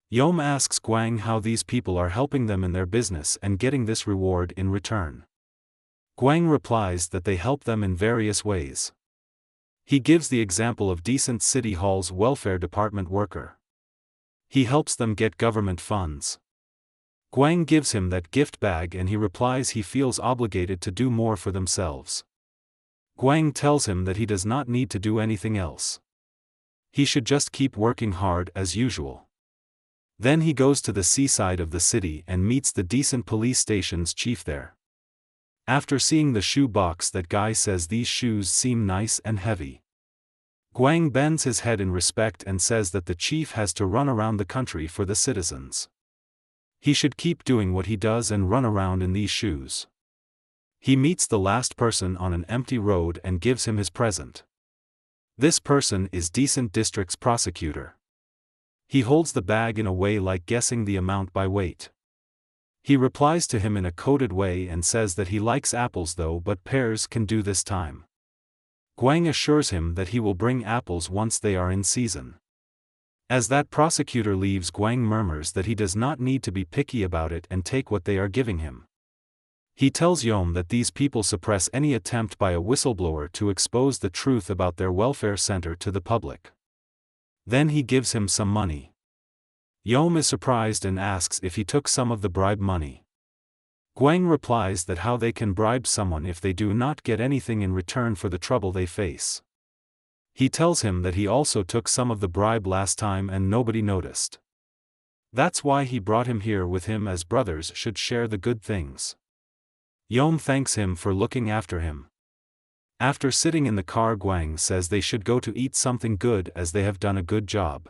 Yom asks Guang how these people are helping them in their business and getting this reward in return. Guang replies that they help them in various ways. He gives the example of Decent City Hall's welfare department worker. He helps them get government funds. Guang gives him that gift bag and he replies he feels obligated to do more for themselves. Guang tells him that he does not need to do anything else. He should just keep working hard as usual. Then he goes to the seaside of the city and meets the Decent Police Station's chief there. After seeing the shoe box, that guy says these shoes seem nice and heavy. Guang bends his head in respect and says that the chief has to run around the country for the citizens. He should keep doing what he does and run around in these shoes. He meets the last person on an empty road and gives him his present. This person is Decent District's prosecutor. He holds the bag in a way like guessing the amount by weight. He replies to him in a coded way and says that he likes apples though, but pears can do this time. Guang assures him that he will bring apples once they are in season. As that prosecutor leaves, Guang murmurs that he does not need to be picky about it and take what they are giving him. He tells Yom that these people suppress any attempt by a whistleblower to expose the truth about their welfare center to the public. Then he gives him some money. Yom is surprised and asks if he took some of the bribe money. Guang replies that how they can bribe someone if they do not get anything in return for the trouble they face. He tells him that he also took some of the bribe last time and nobody noticed. That's why he brought him here with him, as brothers should share the good things. Yom thanks him for looking after him. After sitting in the car, Guang says they should go to eat something good as they have done a good job.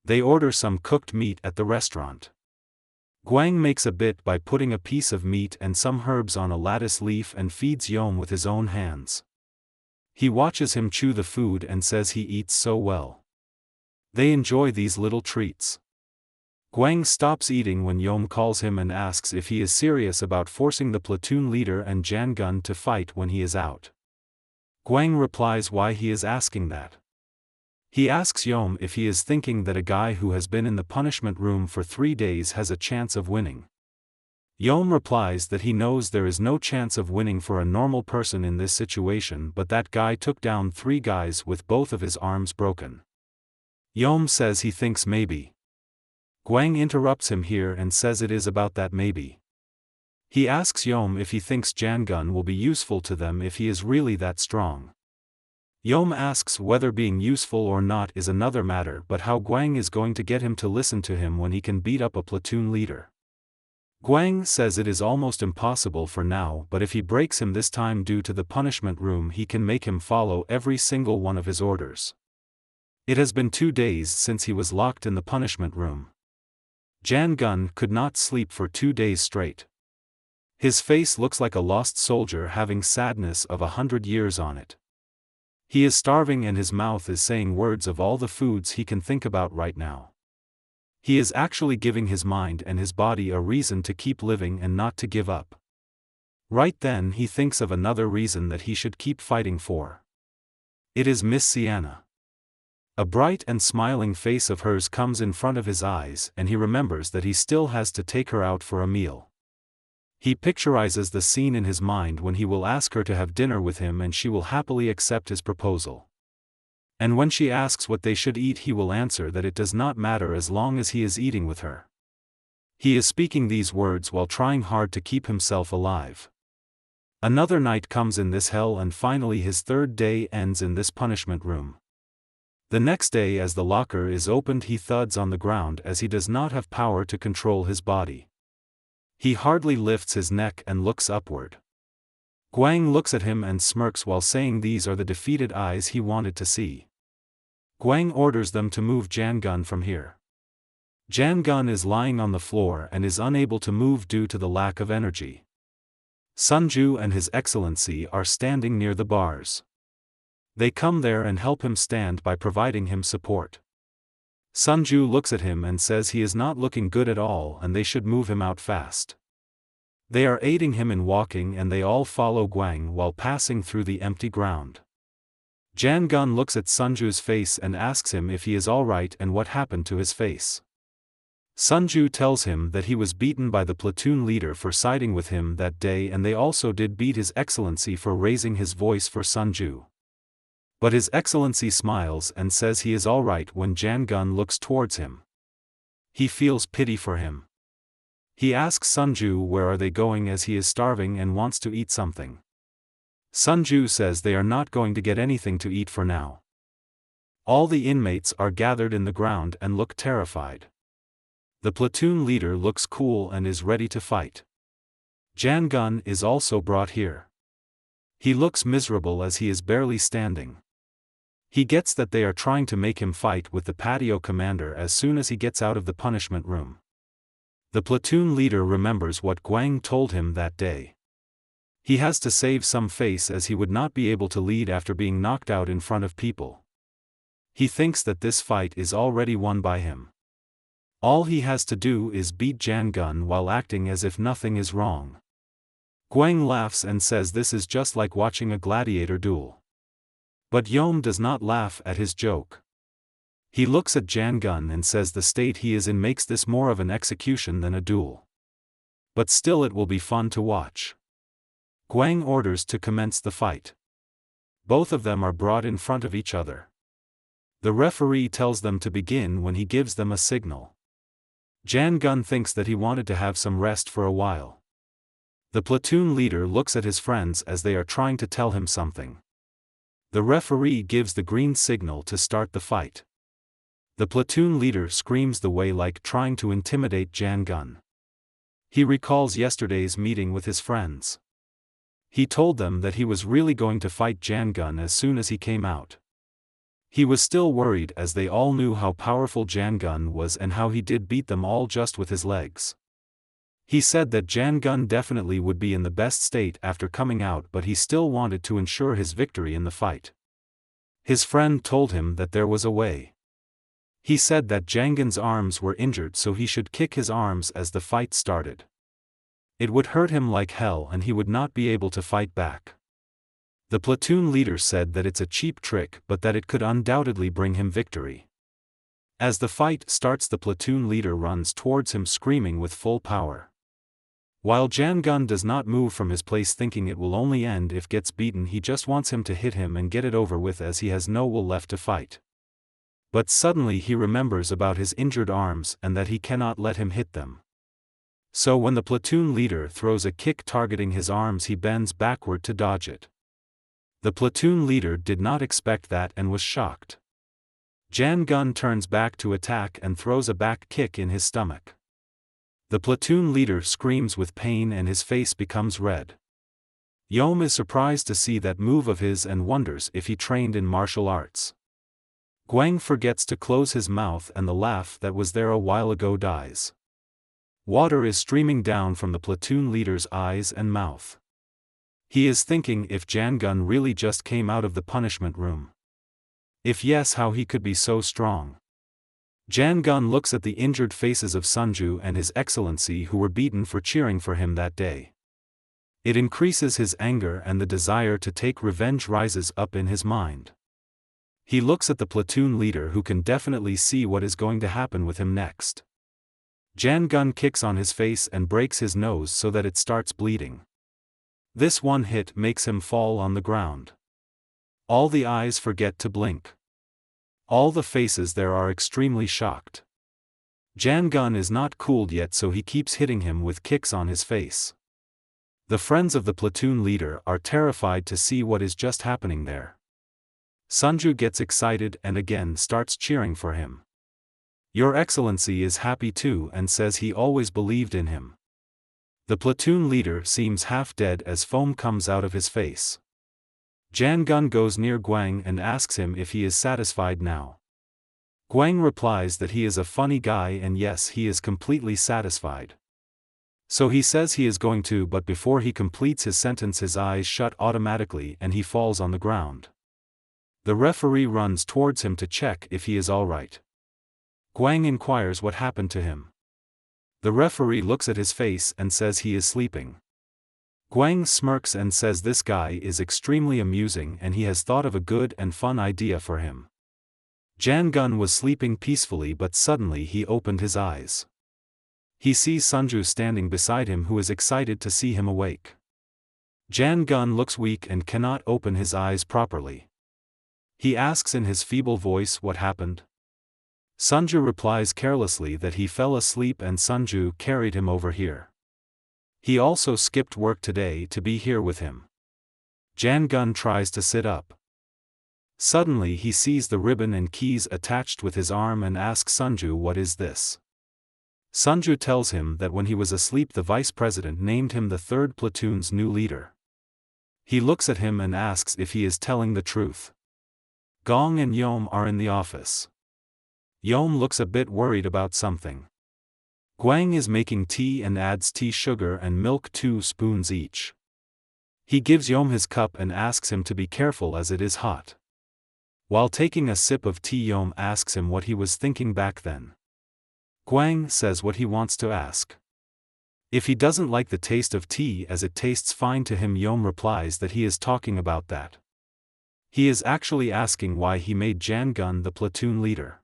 They order some cooked meat at the restaurant. Guang makes a bit by putting a piece of meat and some herbs on a lettuce leaf and feeds Yom with his own hands. He watches him chew the food and says he eats so well. They enjoy these little treats. Guang stops eating when Yom calls him and asks if he is serious about forcing the platoon leader and Jan Gun to fight when he is out. Guang replies why he is asking that. He asks Yom if he is thinking that a guy who has been in the punishment room for 3 days has a chance of winning. Yom replies that he knows there is no chance of winning for a normal person in this situation, but that guy took down 3 guys with both of his arms broken. Yom says he thinks maybe. Guang interrupts him here and says it is about that maybe. He asks Yom if he thinks Jan Gun will be useful to them if he is really that strong. Yom asks whether being useful or not is another matter, but how Guang is going to get him to listen to him when he can beat up a platoon leader. Guang says it is almost impossible for now, but if he breaks him this time due to the punishment room, he can make him follow every single one of his orders. It has been 2 days since he was locked in the punishment room. Jan Gun could not sleep for 2 days straight. His face looks like a lost soldier having sadness of 100 years on it. He is starving and his mouth is saying words of all the foods he can think about right now. He is actually giving his mind and his body a reason to keep living and not to give up. Right then he thinks of another reason that he should keep fighting for. It is Miss Sienna. A bright and smiling face of hers comes in front of his eyes and he remembers that he still has to take her out for a meal. He picturizes the scene in his mind when he will ask her to have dinner with him and she will happily accept his proposal. And when she asks what they should eat, he will answer that it does not matter as long as he is eating with her. He is speaking these words while trying hard to keep himself alive. Another night comes in this hell and finally his 3rd day ends in this punishment room. The next day, as the locker is opened, he thuds on the ground as he does not have power to control his body. He hardly lifts his neck and looks upward. Guang looks at him and smirks while saying these are the defeated eyes he wanted to see. Guang orders them to move Jangun from here. Jangun is lying on the floor and is unable to move due to the lack of energy. Sunju and His Excellency are standing near the bars. They come there and help him stand by providing him support. Sunju looks at him and says he is not looking good at all and they should move him out fast. They are aiding him in walking and they all follow Guang while passing through the empty ground. Jangun looks at Sunju's face and asks him if he is alright and what happened to his face. Sunju tells him that he was beaten by the platoon leader for siding with him that day and they also did beat His Excellency for raising his voice for Sunju. But His Excellency smiles and says he is alright when Jangun looks towards him. He feels pity for him. He asks Sunju where are they going as he is starving and wants to eat something. Sunju says they are not going to get anything to eat for now. All the inmates are gathered in the ground and look terrified. The platoon leader looks cool and is ready to fight. Jangun is also brought here. He looks miserable as he is barely standing. He gets that they are trying to make him fight with the patio commander as soon as he gets out of the punishment room. The platoon leader remembers what Guang told him that day. He has to save some face as he would not be able to lead after being knocked out in front of people. He thinks that this fight is already won by him. All he has to do is beat Jangun while acting as if nothing is wrong. Guang laughs and says this is just like watching a gladiator duel. But Yom does not laugh at his joke. He looks at Jangun and says the state he is in makes this more of an execution than a duel. But still it will be fun to watch. Guang orders to commence the fight. Both of them are brought in front of each other. The referee tells them to begin when he gives them a signal. Jangun thinks that he wanted to have some rest for a while. The platoon leader looks at his friends as they are trying to tell him something. The referee gives the green signal to start the fight. The platoon leader screams the way like trying to intimidate Jangun. He recalls yesterday's meeting with his friends. He told them that he was really going to fight Jangun as soon as he came out. He was still worried as they all knew how powerful Jangun was and how he did beat them all just with his legs. He said that Jangun definitely would be in the best state after coming out, but he still wanted to ensure his victory in the fight. His friend told him that there was a way. He said that Jangun's arms were injured so he should kick his arms as the fight started. It would hurt him like hell and he would not be able to fight back. The platoon leader said that it's a cheap trick but that it could undoubtedly bring him victory. As the fight starts, the platoon leader runs towards him screaming with full power. While Jangun does not move from his place thinking it will only end if gets beaten, he just wants him to hit him and get it over with as he has no will left to fight. But suddenly he remembers about his injured arms and that he cannot let him hit them. So when the platoon leader throws a kick targeting his arms, he bends backward to dodge it. The platoon leader did not expect that and was shocked. Jangun turns back to attack and throws a back kick in his stomach. The platoon leader screams with pain and his face becomes red. Yom is surprised to see that move of his and wonders if he trained in martial arts. Guang forgets to close his mouth and the laugh that was there a while ago dies. Water is streaming down from the platoon leader's eyes and mouth. He is thinking if Jangun really just came out of the punishment room. If yes, how he could be so strong. Jangun looks at the injured faces of Sunju and His Excellency who were beaten for cheering for him that day. It increases his anger and the desire to take revenge rises up in his mind. He looks at the platoon leader who can definitely see what is going to happen with him next. Jangun kicks on his face and breaks his nose so that it starts bleeding. This one hit makes him fall on the ground. All the eyes forget to blink. All the faces there are extremely shocked. Jangun is not cooled yet, so he keeps hitting him with kicks on his face. The friends of the platoon leader are terrified to see what is just happening there. Sunju gets excited and again starts cheering for him. Your Excellency is happy too and says he always believed in him. The platoon leader seems half dead as foam comes out of his face. Jangun goes near Guang and asks him if he is satisfied now. Guang replies that he is a funny guy and yes, he is completely satisfied. So he says he is going to, but before he completes his sentence his eyes shut automatically and he falls on the ground. The referee runs towards him to check if he is alright. Guang inquires what happened to him. The referee looks at his face and says he is sleeping. Guang smirks and says this guy is extremely amusing and he has thought of a good and fun idea for him. Jan Gun was sleeping peacefully but suddenly he opened his eyes. He sees Sunju standing beside him who is excited to see him awake. Jan Gun looks weak and cannot open his eyes properly. He asks in his feeble voice what happened. Sunju replies carelessly that he fell asleep and Sunju carried him over here. He also skipped work today to be here with him. Jan Gun tries to sit up. Suddenly he sees the ribbon and keys attached with his arm and asks Sunju what is this. Sunju tells him that when he was asleep the vice president named him the 3rd platoon's new leader. He looks at him and asks if he is telling the truth. Gong and Yom are in the office. Yom looks a bit worried about something. Guang is making tea and adds tea sugar and milk 2 spoons each. He gives Yom his cup and asks him to be careful as it is hot. While taking a sip of tea Yom asks him what he was thinking back then. Guang says what he wants to ask. If he doesn't like the taste of tea as it tastes fine to him, Yom replies that he is talking about that. He is actually asking why he made Jan Gun the platoon leader.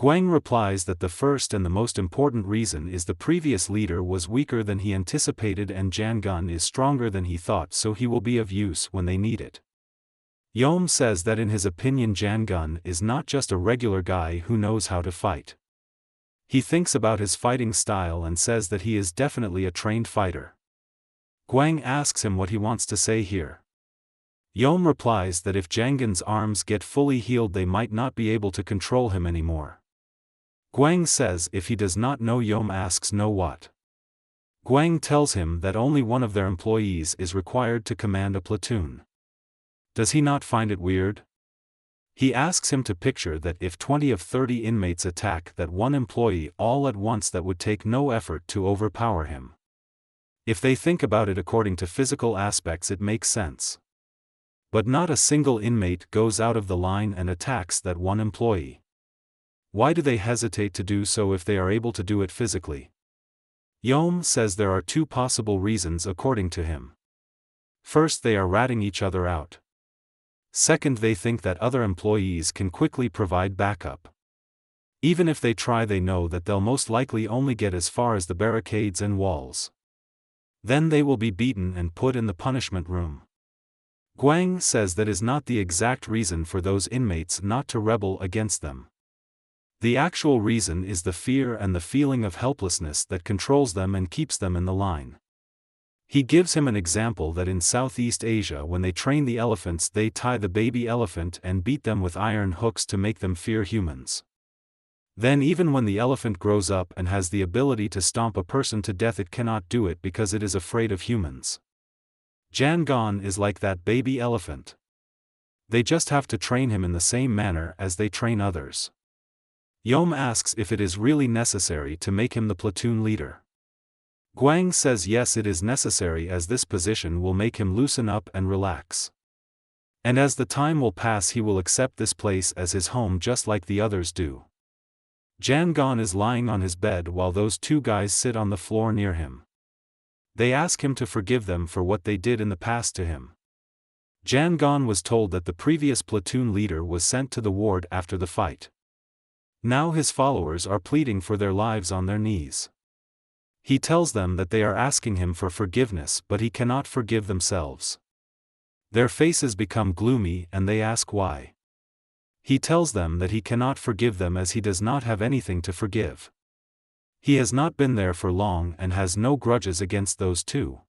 Guang replies that the first and the most important reason is the previous leader was weaker than he anticipated and Jan Gun is stronger than he thought, so he will be of use when they need it. Yom says that in his opinion Jan Gun is not just a regular guy who knows how to fight. He thinks about his fighting style and says that he is definitely a trained fighter. Guang asks him what he wants to say here. Yom replies that if Jan Gun's arms get fully healed they might not be able to control him anymore. Guang says if he does not know. Yom asks no what. Guang tells him that only one of their employees is required to command a platoon. Does he not find it weird? He asks him to picture that if 20 of 30 inmates attack that one employee all at once, that would take no effort to overpower him. If they think about it according to physical aspects it makes sense. But not a single inmate goes out of the line and attacks that one employee. Why do they hesitate to do so if they are able to do it physically? Yom says there are 2 possible reasons according to him. First, they are ratting each other out. Second, they think that other employees can quickly provide backup. Even if they try they know that they'll most likely only get as far as the barricades and walls. Then they will be beaten and put in the punishment room. Guang says that is not the exact reason for those inmates not to rebel against them. The actual reason is the fear and the feeling of helplessness that controls them and keeps them in the line. He gives him an example that in Southeast Asia when they train the elephants they tie the baby elephant and beat them with iron hooks to make them fear humans. Then even when the elephant grows up and has the ability to stomp a person to death it cannot do it because it is afraid of humans. Jan Gun is like that baby elephant. They just have to train him in the same manner as they train others. Yom asks if it is really necessary to make him the platoon leader. Guang says yes, it is necessary as this position will make him loosen up and relax. And as the time will pass he will accept this place as his home just like the others do. Jan Gun is lying on his bed while those 2 guys sit on the floor near him. They ask him to forgive them for what they did in the past to him. Jan Gun was told that the previous platoon leader was sent to the ward after the fight. Now his followers are pleading for their lives on their knees. He tells them that they are asking him for forgiveness but he cannot forgive themselves. Their faces become gloomy and they ask why. He tells them that he cannot forgive them as he does not have anything to forgive. He has not been there for long and has no grudges against those 2.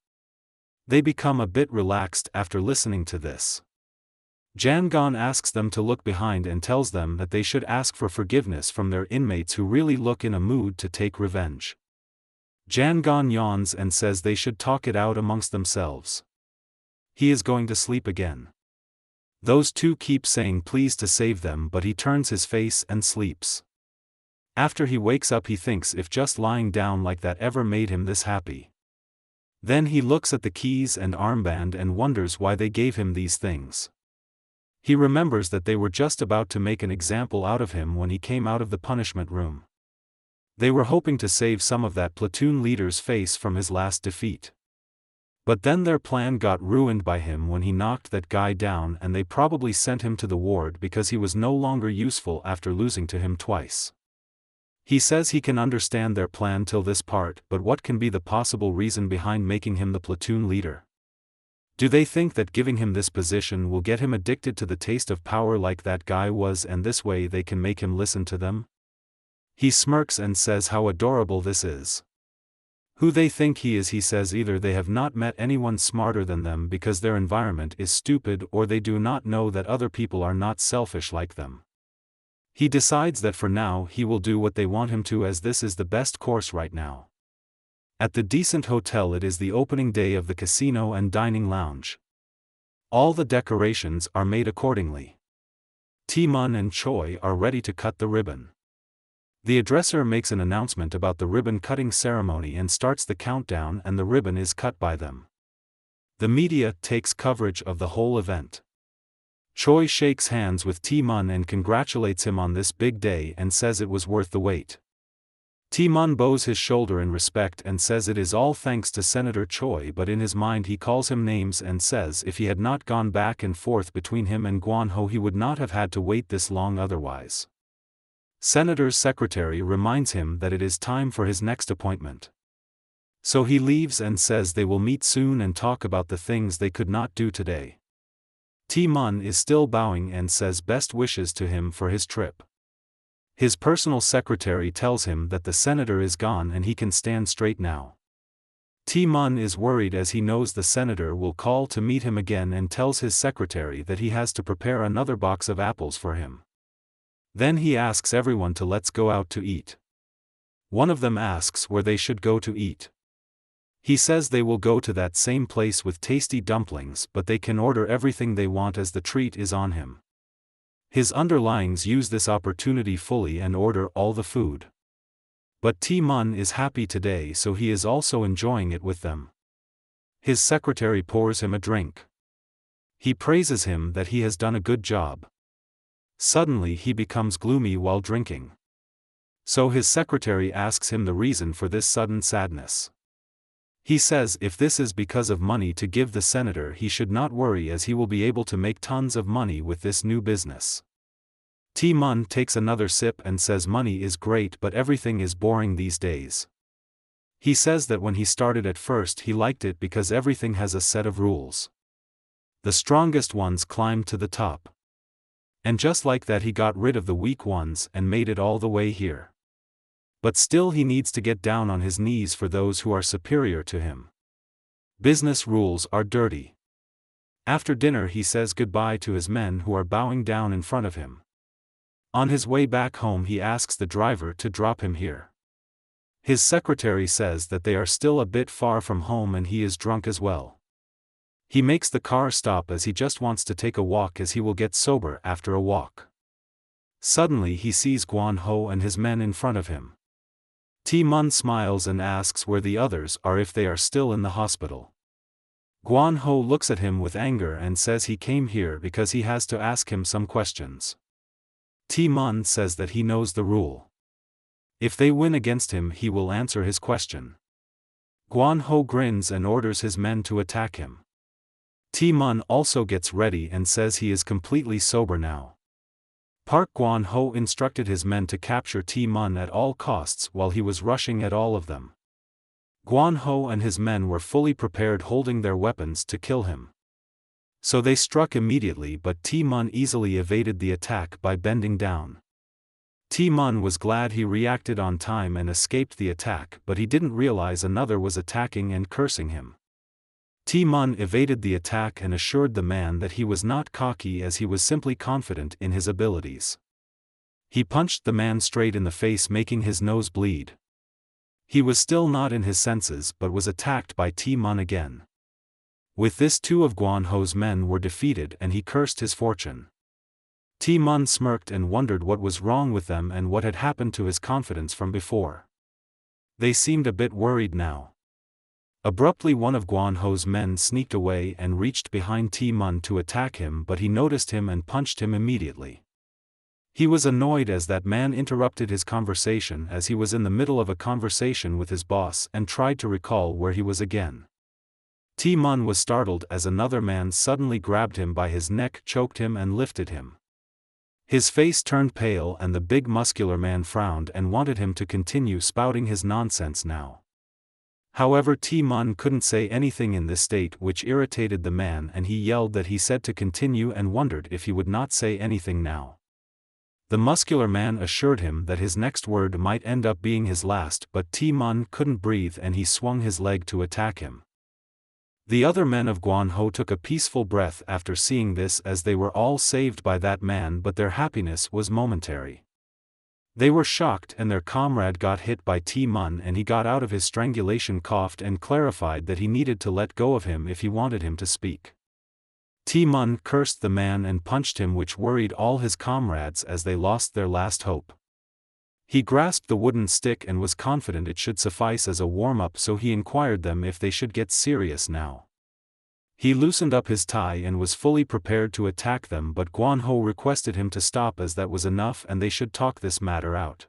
They become a bit relaxed after listening to this. Jan Gun asks them to look behind and tells them that they should ask for forgiveness from their inmates who really look in a mood to take revenge. Jan Gun yawns and says they should talk it out amongst themselves. He is going to sleep again. Those two keep saying please to save them, but he turns his face and sleeps. After he wakes up he thinks if just lying down like that ever made him this happy. Then he looks at the keys and armband and wonders why they gave him these things. He remembers that they were just about to make an example out of him when he came out of the punishment room. They were hoping to save some of that platoon leader's face from his last defeat. But then their plan got ruined by him when he knocked that guy down, and they probably sent him to the ward because he was no longer useful after losing to him twice. He says he can understand their plan till this part, but what can be the possible reason behind making him the platoon leader? Do they think that giving him this position will get him addicted to the taste of power like that guy was, and this way they can make him listen to them? He smirks and says how adorable this is. Who they think he is, he says either they have not met anyone smarter than them because their environment is stupid, or they do not know that other people are not selfish like them. He decides that for now he will do what they want him to, as this is the best course right now. At the decent hotel, it is the opening day of the casino and dining lounge. All the decorations are made accordingly. Taemun and Choi are ready to cut the ribbon. The addresser makes an announcement about the ribbon-cutting ceremony and starts the countdown, and the ribbon is cut by them. The media takes coverage of the whole event. Choi shakes hands with Taemun and congratulates him on this big day and says it was worth the wait. Taemun bows his shoulder in respect and says it is all thanks to Senator Choi, but in his mind he calls him names and says if he had not gone back and forth between him and Gwon-ho he would not have had to wait this long otherwise. Senator's secretary reminds him that it is time for his next appointment. So he leaves and says they will meet soon and talk about the things they could not do today. Taemun is still bowing and says best wishes to him for his trip. His personal secretary tells him that the senator is gone and he can stand straight now. Taemun is worried as he knows the senator will call to meet him again and tells his secretary that he has to prepare another box of apples for him. Then he asks everyone to let's go out to eat. One of them asks where they should go to eat. He says they will go to that same place with tasty dumplings, but they can order everything they want as the treat is on him. His underlings use this opportunity fully and order all the food. But Taemun is happy today, so he is also enjoying it with them. His secretary pours him a drink. He praises him that he has done a good job. Suddenly he becomes gloomy while drinking. So his secretary asks him the reason for this sudden sadness. He says if this is because of money to give the senator, he should not worry as he will be able to make tons of money with this new business. Taemun takes another sip and says money is great but everything is boring these days. He says that when he started at first he liked it because everything has a set of rules. The strongest ones climbed to the top. And just like that he got rid of the weak ones and made it all the way here. But still he needs to get down on his knees for those who are superior to him. Business rules are dirty. After dinner he says goodbye to his men who are bowing down in front of him. On his way back home he asks the driver to drop him here. His secretary says that they are still a bit far from home and he is drunk as well. He makes the car stop as he just wants to take a walk as he will get sober after a walk. Suddenly he sees Gwon-ho and his men in front of him. Taemun smiles and asks where the others are if they are still in the hospital. Gwon-ho looks at him with anger and says he came here because he has to ask him some questions. Taemun says that he knows the rule. If they win against him he will answer his question. Gwon-ho grins and orders his men to attack him. Taemun also gets ready and says he is completely sober now. Park Gwon-ho instructed his men to capture Taemun at all costs while he was rushing at all of them. Gwon-ho and his men were fully prepared holding their weapons to kill him. So they struck immediately, but Taemun easily evaded the attack by bending down. Taemun was glad he reacted on time and escaped the attack, but he didn't realize another was attacking and cursing him. Taemun evaded the attack and assured the man that he was not cocky as he was simply confident in his abilities. He punched the man straight in the face, making his nose bleed. He was still not in his senses but was attacked by Taemun again. With this, 2 of Guan Ho's men were defeated and he cursed his fortune. Ti-mun smirked and wondered what was wrong with them and what had happened to his confidence from before. They seemed a bit worried now. Abruptly, one of Guan Ho's men sneaked away and reached behind Ti-mun to attack him, but he noticed him and punched him immediately. He was annoyed as that man interrupted his conversation as he was in the middle of a conversation with his boss and tried to recall where he was again. Ti-mun was startled as another man suddenly grabbed him by his neck, choked him and lifted him. His face turned pale and the big muscular man frowned and wanted him to continue spouting his nonsense now. However, Ti-mun couldn't say anything in this state, which irritated the man, and he yelled that he said to continue and wondered if he would not say anything now. The muscular man assured him that his next word might end up being his last, but Ti-mun couldn't breathe and he swung his leg to attack him. The other men of Guan Ho took a peaceful breath after seeing this, as they were all saved by that man, but their happiness was momentary. They were shocked and their comrade got hit by Ti-mun and he got out of his strangulation, coughed and clarified that he needed to let go of him if he wanted him to speak. Ti-mun cursed the man and punched him, which worried all his comrades as they lost their last hope. He grasped the wooden stick and was confident it should suffice as a warm-up, so he inquired them if they should get serious now. He loosened up his tie and was fully prepared to attack them, but Guan Ho requested him to stop as that was enough and they should talk this matter out.